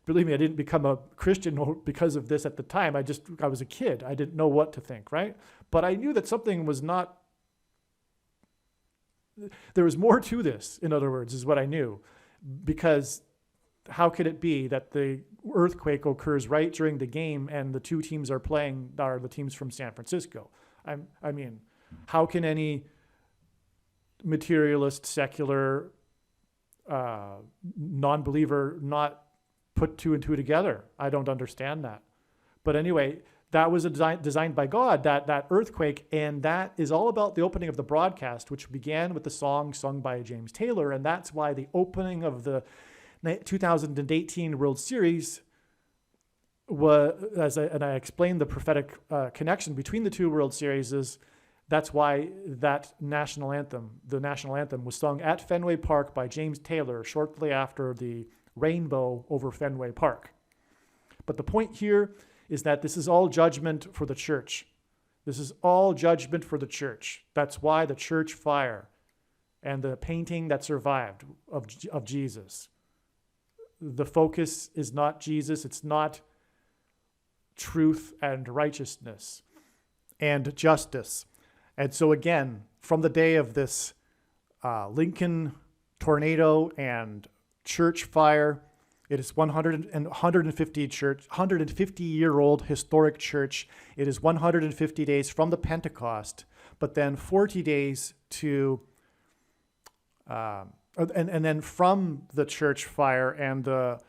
believe me, I didn't become a Christian because of this at the time. I was a kid. I didn't know what to think, right? But I knew that something was not, there was more to this, in other words, is what I knew. Because how could it be that the earthquake occurs right during the game and the two teams are playing are the teams from San Francisco? I mean, how can any materialist, secular, non-believer not put 2 and 2 together? I don't understand that. But anyway, that was designed by God, that earthquake, and that is all about the opening of the broadcast, which began with the song sung by James Taylor, and that's why the opening of the 2018 World Series was, and I explained the prophetic connection between the two World Series, that's why the national anthem was sung at Fenway Park by James Taylor shortly after the rainbow over Fenway Park. But the point here is that this is all judgment for the church. This is all judgment for the church. That's why the church fire and the painting that survived of Jesus. The focus is not Jesus. It's not truth and righteousness and justice. And so again, from the day of this Lincoln tornado and church fire, it is 150-year-old historic church. It is 150 days from the Pentecost, but then 40 days to, and then from the church fire and the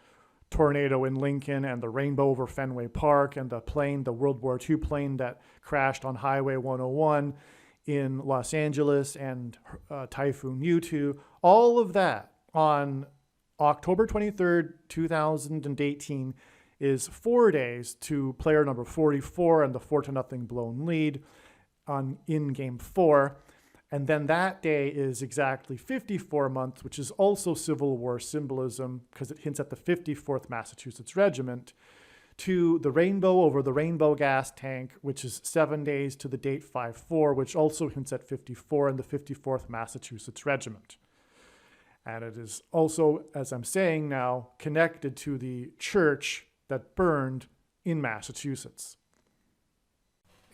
tornado in Lincoln and the rainbow over Fenway Park and the plane, the World War II plane that crashed on Highway 101 in Los Angeles and Typhoon U2, all of that on October 23rd, 2018 is 4 days to player number 44 and the 4-0 blown lead in Game 4. And then that day is exactly 54 months, which is also Civil War symbolism because it hints at the 54th Massachusetts Regiment, to the rainbow over the rainbow gas tank, which is 7 days to the date 5-4, which also hints at 54 and the 54th Massachusetts Regiment. And it is also, as I'm saying now, connected to the church that burned in Massachusetts.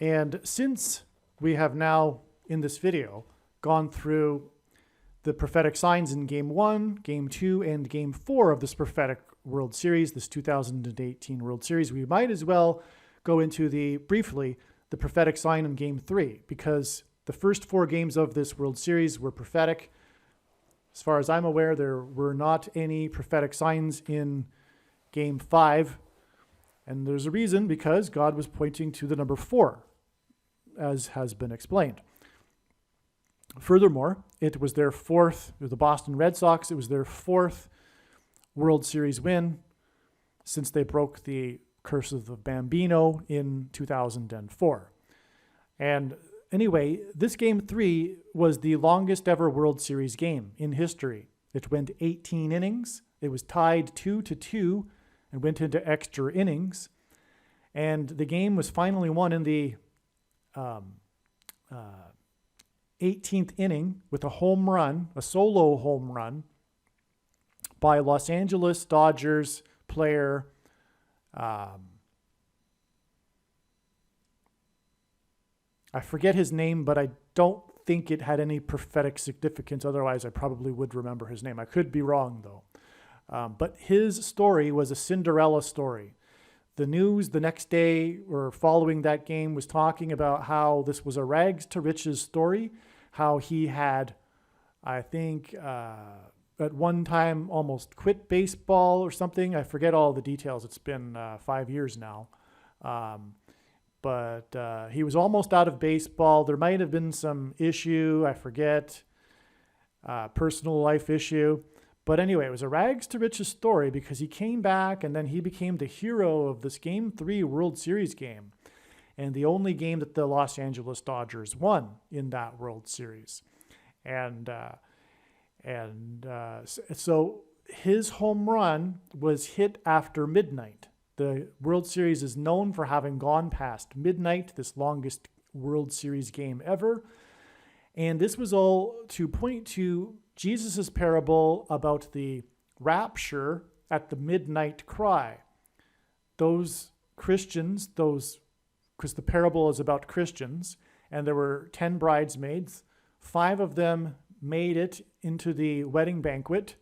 And since we have now, in this video, gone through the prophetic signs in Game 1, Game 2, and Game 4 of this prophetic World Series, this 2018 World Series, we might as well go into briefly the prophetic sign in Game 3, because the first 4 games of this World Series were prophetic. As far as I'm aware, there were not any prophetic signs in Game 5. And there's a reason, because God was pointing to the number 4, as has been explained. Furthermore, it was their fourth, the Boston Red Sox, it was their 4th World Series win since they broke the curse of the Bambino in 2004. And anyway, this Game 3 was the longest ever World Series game in history. It went 18 innings. It was tied 2-2 and went into extra innings. And the game was finally won in the 18th inning with a home run, a solo home run, by Los Angeles Dodgers player I forget his name, but I don't think it had any prophetic significance. Otherwise, I probably would remember his name. I could be wrong, though. But his story was a Cinderella story. The news the next day or following that game was talking about how this was a rags to riches story, how he had, I think, at one time almost quit baseball or something. I forget all the details. It's been 5 years now. But he was almost out of baseball. There might have been some issue, I forget, personal life issue. But anyway, it was a rags to riches story because he came back and then he became the hero of this Game 3 World Series game, and the only game that the Los Angeles Dodgers won in that World Series. So his home run was hit after midnight. The World Series is known for having gone past midnight, this longest World Series game ever. And this was all to point to Jesus' parable about the rapture at the midnight cry. Those Christians, because the parable is about Christians, and there were 10 bridesmaids, 5 of them made it into the wedding banquet,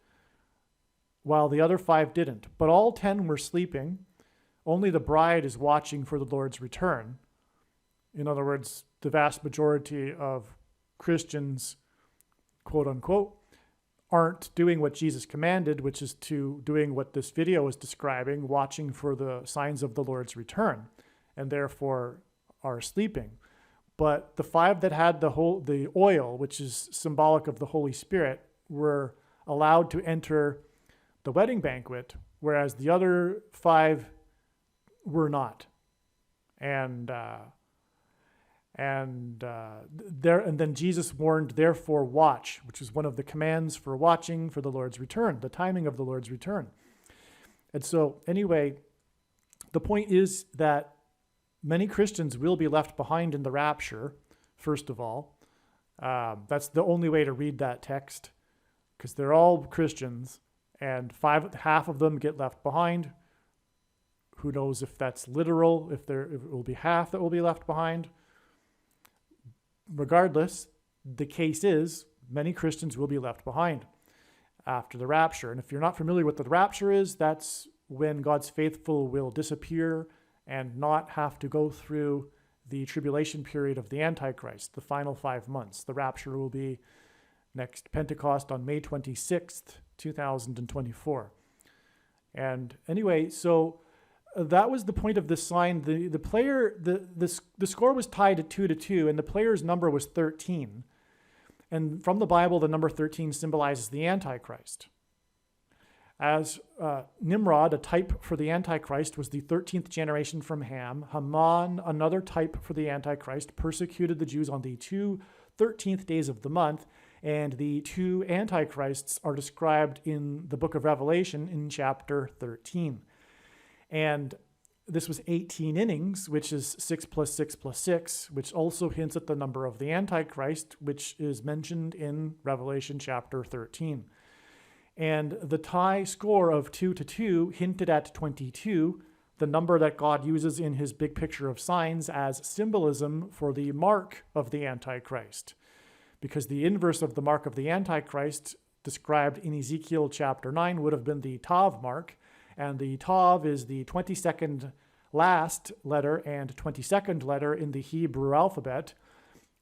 while the other 5 didn't. But all 10 were sleeping. Only the bride is watching for the Lord's return. In other words, the vast majority of Christians, quote unquote, aren't doing what Jesus commanded, which is to doing what this video is describing, watching for the signs of the Lord's return, and therefore are sleeping. But the 5 that had the oil, which is symbolic of the Holy Spirit, were allowed to enter the wedding banquet, whereas the other 5 were not. And then Jesus warned, therefore watch, which is one of the commands for watching for the Lord's return, the timing of the Lord's return. And so anyway, the point is that many Christians will be left behind in the rapture, first of all. That's the only way to read that text, because they're all Christians, and half of them get left behind, Who knows if that's literal, if it will be half that will be left behind. Regardless, the case is many Christians will be left behind after the rapture. And if you're not familiar with what the rapture is, that's when God's faithful will disappear and not have to go through the tribulation period of the Antichrist, the final 5 months. The rapture will be next Pentecost on May 26th, 2024. And anyway, so that was the point of this sign. The score was tied at 2-2, and the player's number was 13. And from the Bible, the number 13 symbolizes the Antichrist. As Nimrod, a type for the Antichrist, was the 13th generation from Ham, Haman, another type for the Antichrist, persecuted the Jews on the 13th days of the month, and the two Antichrists are described in the book of Revelation in chapter 13. And this was 18 innings, which is 6 + 6 + 6, which also hints at the number of the Antichrist, which is mentioned in Revelation chapter 13. And the tie score of 2-2 hinted at 22, the number that God uses in his big picture of signs as symbolism for the mark of the Antichrist. Because the inverse of the mark of the Antichrist, described in Ezekiel chapter 9, would have been the Tav mark. And the Tav is the 22nd last letter and 22nd letter in the Hebrew alphabet.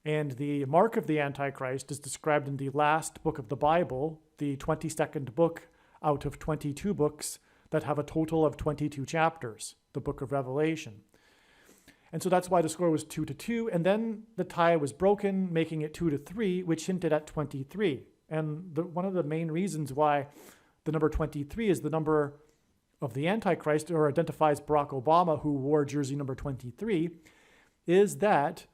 And the mark of the Antichrist is described in the last book of the Bible, the 22nd book out of 22 books that have a total of 22 chapters, the book of Revelation. And so that's why the score was 2-2. And then the tie was broken, making it 2-3, which hinted at 23. And one of the main reasons why the number 23 is the number of the Antichrist, or identifies Barack Obama, who wore jersey number 23, is that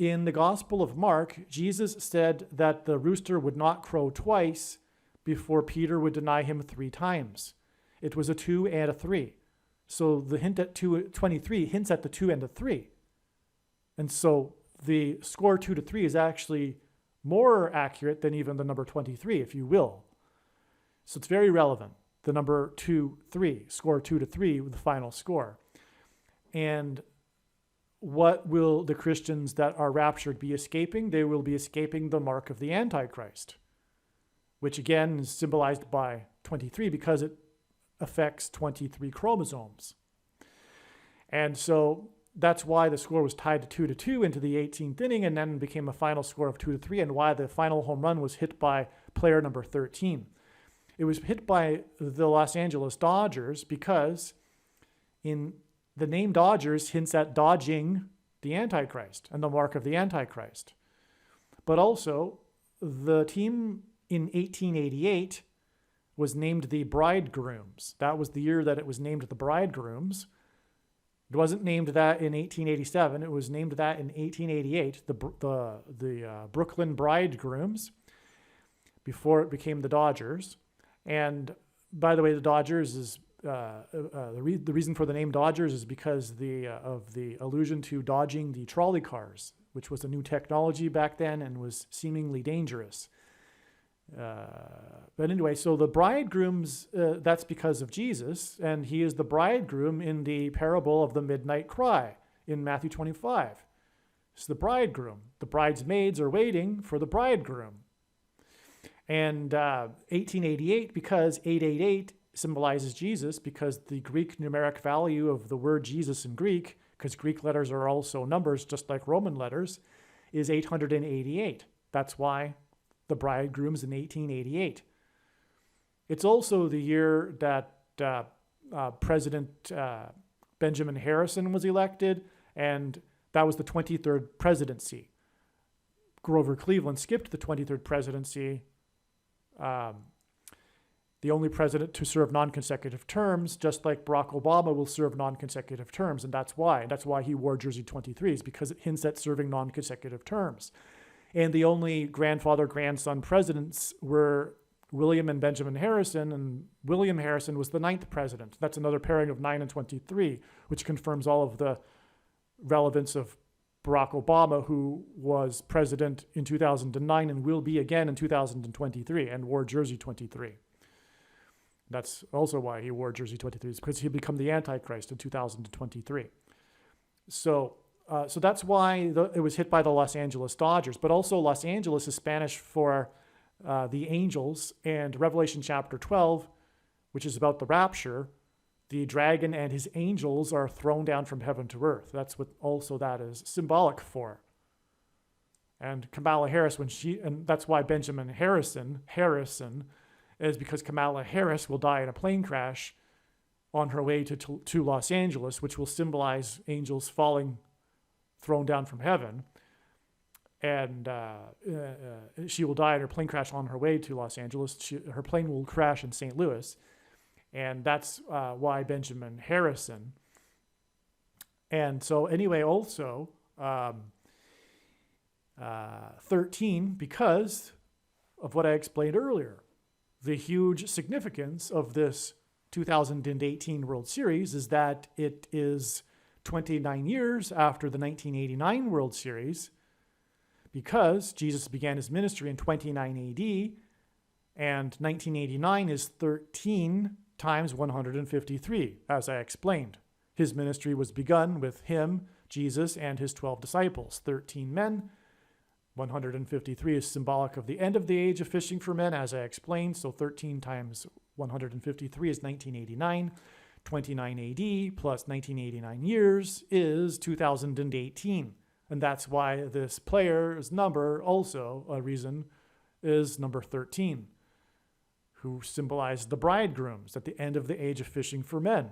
in the Gospel of Mark, Jesus said that the rooster would not crow twice before Peter would deny him 3 times. It was a 2 and a 3. So the hint at 23 hints at the 2 and the 3. And so the score 2-3 is actually more accurate than even the number 23, if you will. So it's very relevant. The number 2-3, score 2-3, the final score. And what will the Christians that are raptured be escaping? They will be escaping the mark of the Antichrist, which again is symbolized by 23 because it affects 23 chromosomes. And so that's why the score was tied to 2-2 into the 18th inning and then became a final score of 2-3, and why the final home run was hit by player number 13. It was hit by the Los Angeles Dodgers because in the name Dodgers hints at dodging the Antichrist and the mark of the Antichrist. But also, the team in 1888 was named the Bridegrooms. That was the year that it was named the Bridegrooms. It wasn't named that in 1887. It was named that in 1888, the Brooklyn Bridegrooms, before it became the Dodgers. And by the way, the Dodgers is the reason for the name Dodgers is because of the allusion to dodging the trolley cars, which was a new technology back then and was seemingly dangerous. But anyway, so the bridegrooms, that's because of Jesus, and he is the bridegroom in the parable of the midnight cry in Matthew 25. It's the bridegroom. The bridesmaids are waiting for the bridegroom. And 1888, because 888 symbolizes Jesus, because the Greek numeric value of the word Jesus in Greek, because Greek letters are also numbers just like Roman letters, is 888. That's why the bridegroom's in 1888. It's also the year that President Benjamin Harrison was elected, and that was the 23rd presidency. Grover Cleveland skipped the 23rd presidency, the only president to serve non-consecutive terms, just like Barack Obama will serve non-consecutive terms, and that's why. That's why he wore jersey 23, is because it hints at serving non-consecutive terms. And the only grandfather-grandson presidents were William and Benjamin Harrison, and William Harrison was the 9th president. That's another pairing of 9 and 23, which confirms all of the relevance of Barack Obama, who was president in 2009 and will be again in 2023 and wore jersey 23. That's also why he wore jersey 23, because he'd become the Antichrist in 2023. So that's why it was hit by the Los Angeles Dodgers. But also Los Angeles is Spanish for the angels, and Revelation chapter 12, which is about the rapture, the dragon and his angels are thrown down from heaven to earth. That's what also that is symbolic for. And Kamala Harris, and that's why Benjamin Harrison, is because Kamala Harris will die in a plane crash on her way to Los Angeles, which will symbolize angels thrown down from heaven. And she will die in her plane crash on her way to Los Angeles. Her plane will crash in St. Louis. And that's why Benjamin Harrison. And so anyway, also 13, because of what I explained earlier. The huge significance of this 2018 World Series is that it is 29 years after the 1989 World Series, because Jesus began his ministry in 29 AD, and 1989 is 13 times 153, as I explained. His ministry was begun with him, Jesus, and his 12 disciples, 13 men. 153 is symbolic of the end of the age of fishing for men, as I explained. So 13 times 153 is 1989. 29 AD plus 1989 years is 2018. And that's why this player's number, also a reason, is number 13, who symbolized the bridegrooms at the end of the age of fishing for men.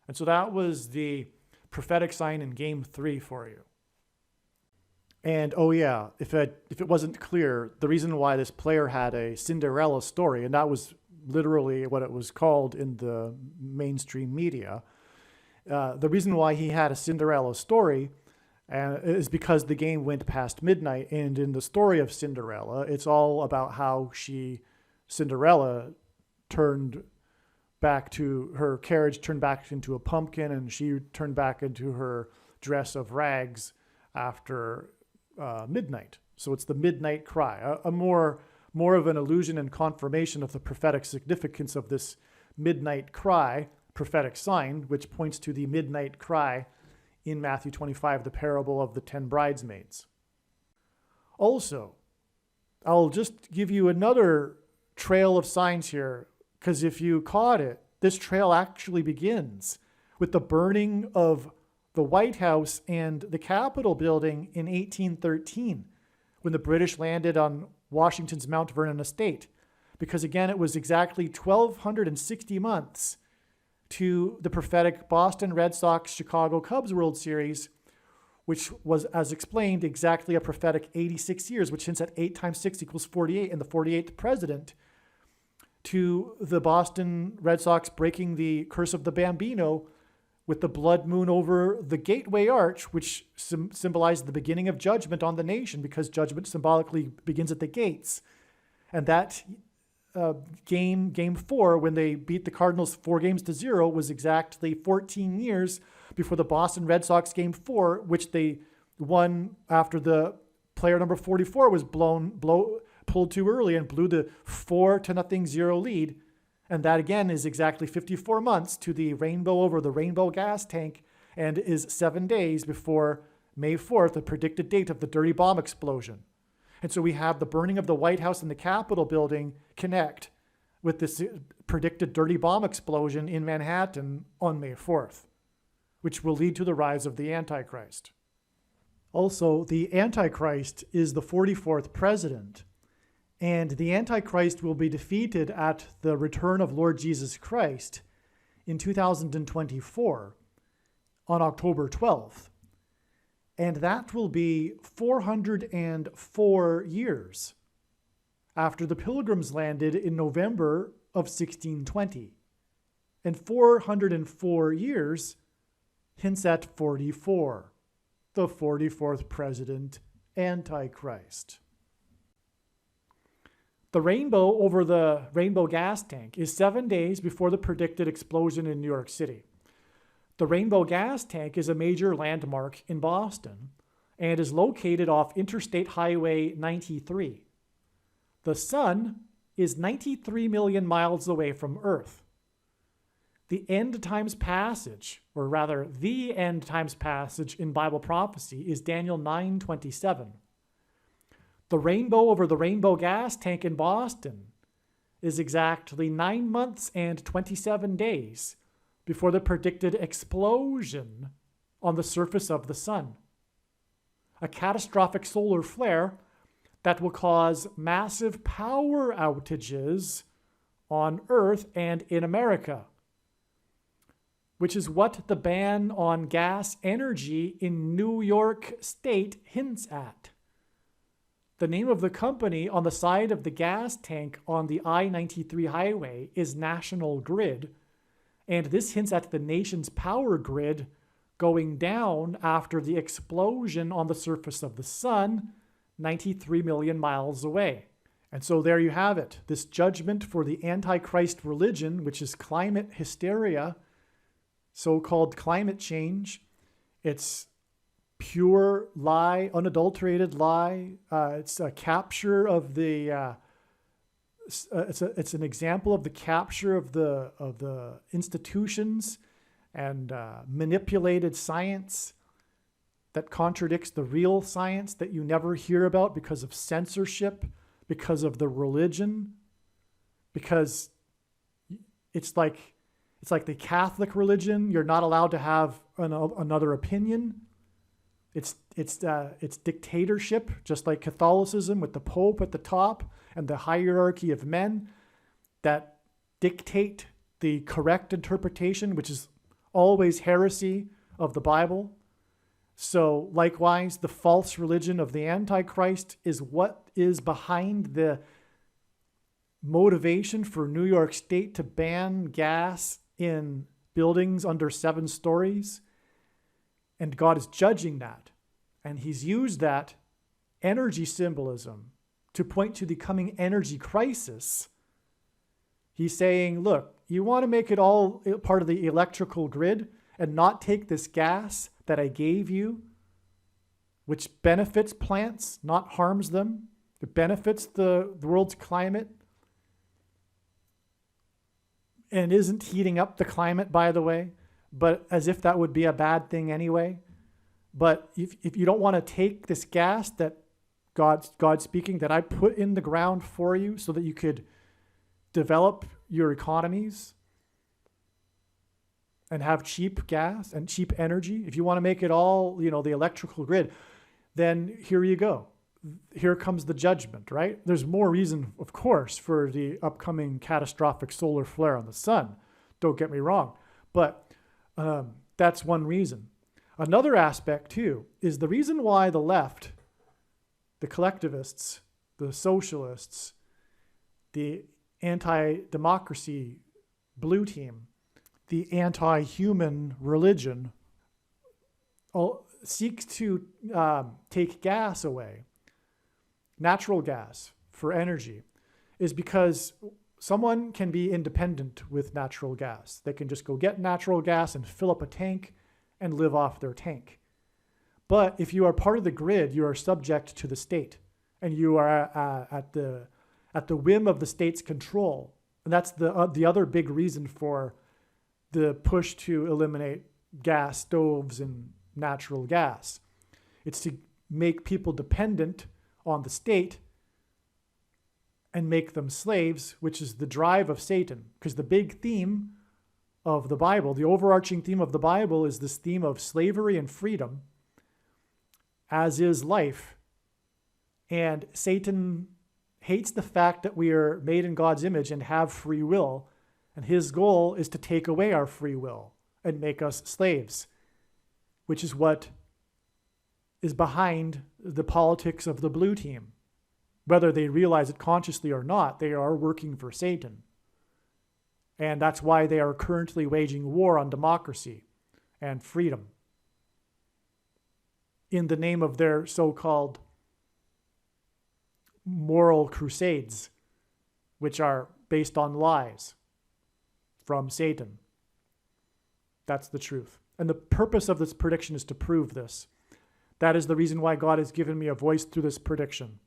And so that was the prophetic sign in Game 3 for you. And oh yeah, if it wasn't clear, the reason why this player had a Cinderella story, and that was literally what it was called in the mainstream media, the reason why he had a Cinderella story is because the game went past midnight. And in the story of Cinderella, it's all about how Cinderella turned back to her carriage, turned back into a pumpkin, and she turned back into her dress of rags after midnight. So it's the midnight cry, a more of an allusion and confirmation of the prophetic significance of this midnight cry, prophetic sign, which points to the midnight cry in Matthew 25, the parable of the 10 bridesmaids. Also, I'll just give you another trail of signs here, because if you caught it, this trail actually begins with the burning of the White House and the Capitol building in 1813, when the British landed on Washington's Mount Vernon estate. Because again, it was exactly 1,260 months to the prophetic Boston Red Sox Chicago Cubs World Series, which was, as explained, exactly a prophetic 86 years, which hints at 8 times 6 equals 48, and the 48th president, to the Boston Red Sox breaking the curse of the Bambino with the blood moon over the Gateway Arch, which symbolized the beginning of judgment on the nation, because judgment symbolically begins at the gates. And that game 4, when they beat the Cardinals 4-0, was exactly 14 years before the Boston Red Sox Game 4, which they won after the player number 44 was pulled too early and blew the 4-0 lead. And that again is exactly 54 months to the rainbow over the rainbow gas tank, and is 7 days before May 4th, the predicted date of the dirty bomb explosion. And so we have the burning of the White House and the Capitol building connect with this predicted dirty bomb explosion in Manhattan on May 4th, which will lead to the rise of the Antichrist. Also, the Antichrist is the 44th president. And the Antichrist will be defeated at the return of Lord Jesus Christ in 2024 on October 12th. And that will be 404 years after the Pilgrims landed in November of 1620. And 404 years hints at 44, the 44th president, Antichrist. The rainbow over the rainbow gas tank is 7 days before the predicted explosion in New York City. The rainbow gas tank is a major landmark in Boston and is located off Interstate Highway 93. The sun is 93 million miles away from Earth. The end times passage, or rather the end times passage in Bible prophecy, is Daniel 9:27. The rainbow over the rainbow gas tank in Boston is exactly 9 months and 27 days before the predicted explosion on the surface of the sun. A catastrophic solar flare that will cause massive power outages on Earth and in America, which is what the ban on gas energy in New York State hints at. The name of the company on the side of the gas tank on the I-93 highway is National Grid, and this hints at the nation's power grid going down after the explosion on the surface of the sun, 93 million miles away. And so there you have it, this judgment for the Antichrist religion, which is climate hysteria, so-called climate change. It's pure lie, unadulterated lie. It's a capture of the. It's an example of the capture of the institutions and manipulated science that contradicts the real science that you never hear about because of censorship, because of the religion, because it's like the Catholic religion. You're not allowed to have another opinion. It's dictatorship, just like Catholicism with the Pope at the top and the hierarchy of men that dictate the correct interpretation, which is always heresy of the Bible. So likewise, the false religion of the Antichrist is what is behind the motivation for New York State to ban gas in buildings under 7 stories. And God is judging that. And he's used that energy symbolism to point to the coming energy crisis. He's saying, look, you want to make it all part of the electrical grid and not take this gas that I gave you, which benefits plants, not harms them. It benefits the world's climate and isn't heating up the climate, by the way, but as if that would be a bad thing anyway. But if you don't want to take this gas that God speaking, that I put in the ground for you so that you could develop your economies and have cheap gas and cheap energy, if you want to make it all, the electrical grid, then here you go. Here comes the judgment, right? There's more reason, of course, for the upcoming catastrophic solar flare on the sun. Don't get me wrong. But that's one reason. Another aspect, too, is the reason why the left, the collectivists, the socialists, the anti-democracy blue team, the anti-human religion seeks to take gas away, natural gas for energy, is because someone can be independent with natural gas. They can just go get natural gas and fill up a tank and live off their tank. But if you are part of the grid, you are subject to the state, and you are at the whim of the state's control. And that's the other big reason for the push to eliminate gas stoves and natural gas. It's to make people dependent on the state and make them slaves, which is the drive of Satan. Because the big theme of the Bible, the overarching theme of the Bible, is this theme of slavery and freedom, as is life. And Satan hates the fact that we are made in God's image and have free will. And his goal is to take away our free will and make us slaves, which is what is behind the politics of the blue team. Whether they realize it consciously or not, they are working for Satan. And that's why they are currently waging war on democracy and freedom in the name of their so-called moral crusades, which are based on lies from Satan. That's the truth. And the purpose of this prediction is to prove this. That is the reason why God has given me a voice through this prediction.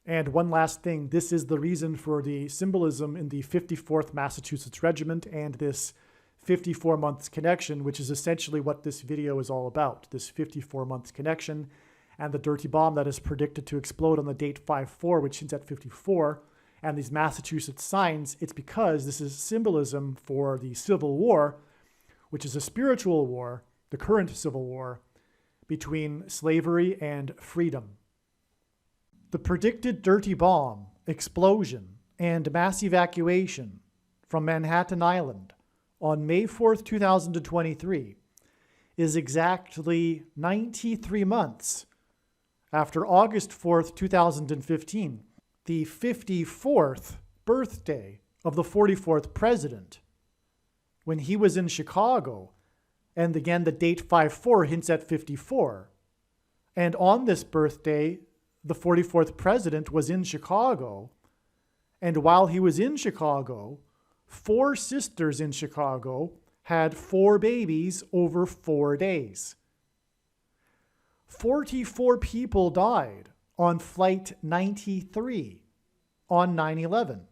And one last thing, this is the reason for the symbolism in the 54th Massachusetts Regiment and this 54 months connection, which is essentially what this video is all about, this 54 months connection and the dirty bomb that is predicted to explode on the date 5/4, which hints at 54, and these Massachusetts signs. It's because this is symbolism for the Civil War, which is a spiritual war, the current Civil War, between slavery and freedom. The predicted dirty bomb, explosion, and mass evacuation from Manhattan Island on May 4th, 2023 is exactly 93 months after August 4th, 2015, the 54th birthday of the 44th president, when he was in Chicago. And again, the date 5/4 hints at 54. And on this birthday, the 44th president was in Chicago. And while he was in Chicago, 4 sisters in Chicago had 4 babies over 4 days. 44 people died on Flight 93 on 9/11.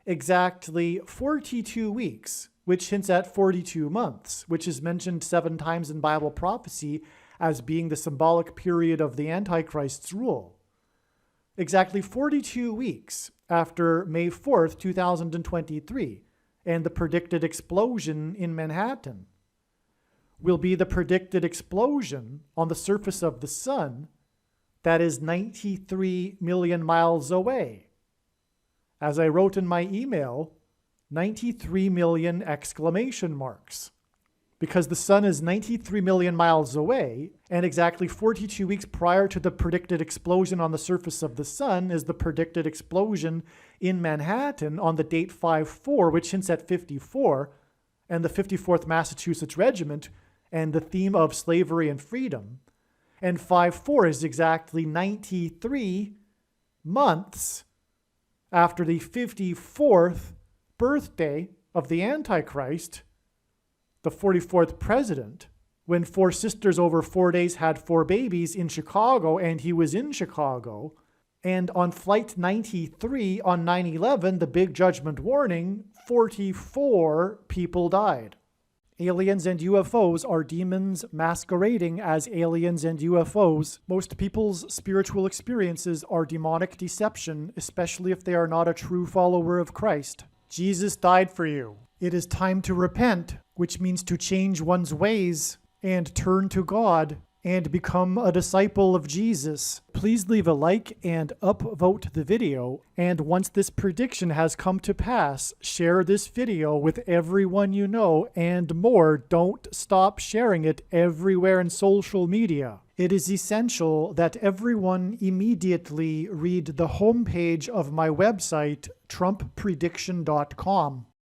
Exactly 42 weeks, which hints at 42 months, which is mentioned 7 times in Bible prophecy as being the symbolic period of the Antichrist's rule. Exactly 42 weeks after May 4th, 2023, and the predicted explosion in Manhattan will be the predicted explosion on the surface of the sun that is 93 million miles away. As I wrote in my email, 93 million exclamation marks. Because the sun is 93 million miles away, and exactly 42 weeks prior to the predicted explosion on the surface of the sun is the predicted explosion in Manhattan on the date 5/4, which hints at 54, and the 54th Massachusetts Regiment, and the theme of slavery and freedom. And 5/4 is exactly 93 months after the 54th birthday of the Antichrist, the 44th president, when 4 sisters over 4 days had 4 babies in Chicago, and he was in Chicago. And on Flight 93 on 9/11, the big judgment warning, 44 people died. Aliens and UFOs are demons masquerading as aliens and UFOs. Most people's spiritual experiences are demonic deception, especially if they are not a true follower of Christ. Jesus died for you. It is time to repent, which means to change one's ways and turn to God and become a disciple of Jesus. Please leave a like and upvote the video. And once this prediction has come to pass, share this video with everyone you know, and more. Don't stop sharing it everywhere in social media. It is essential that everyone immediately read the homepage of my website, TrumpPrediction.com.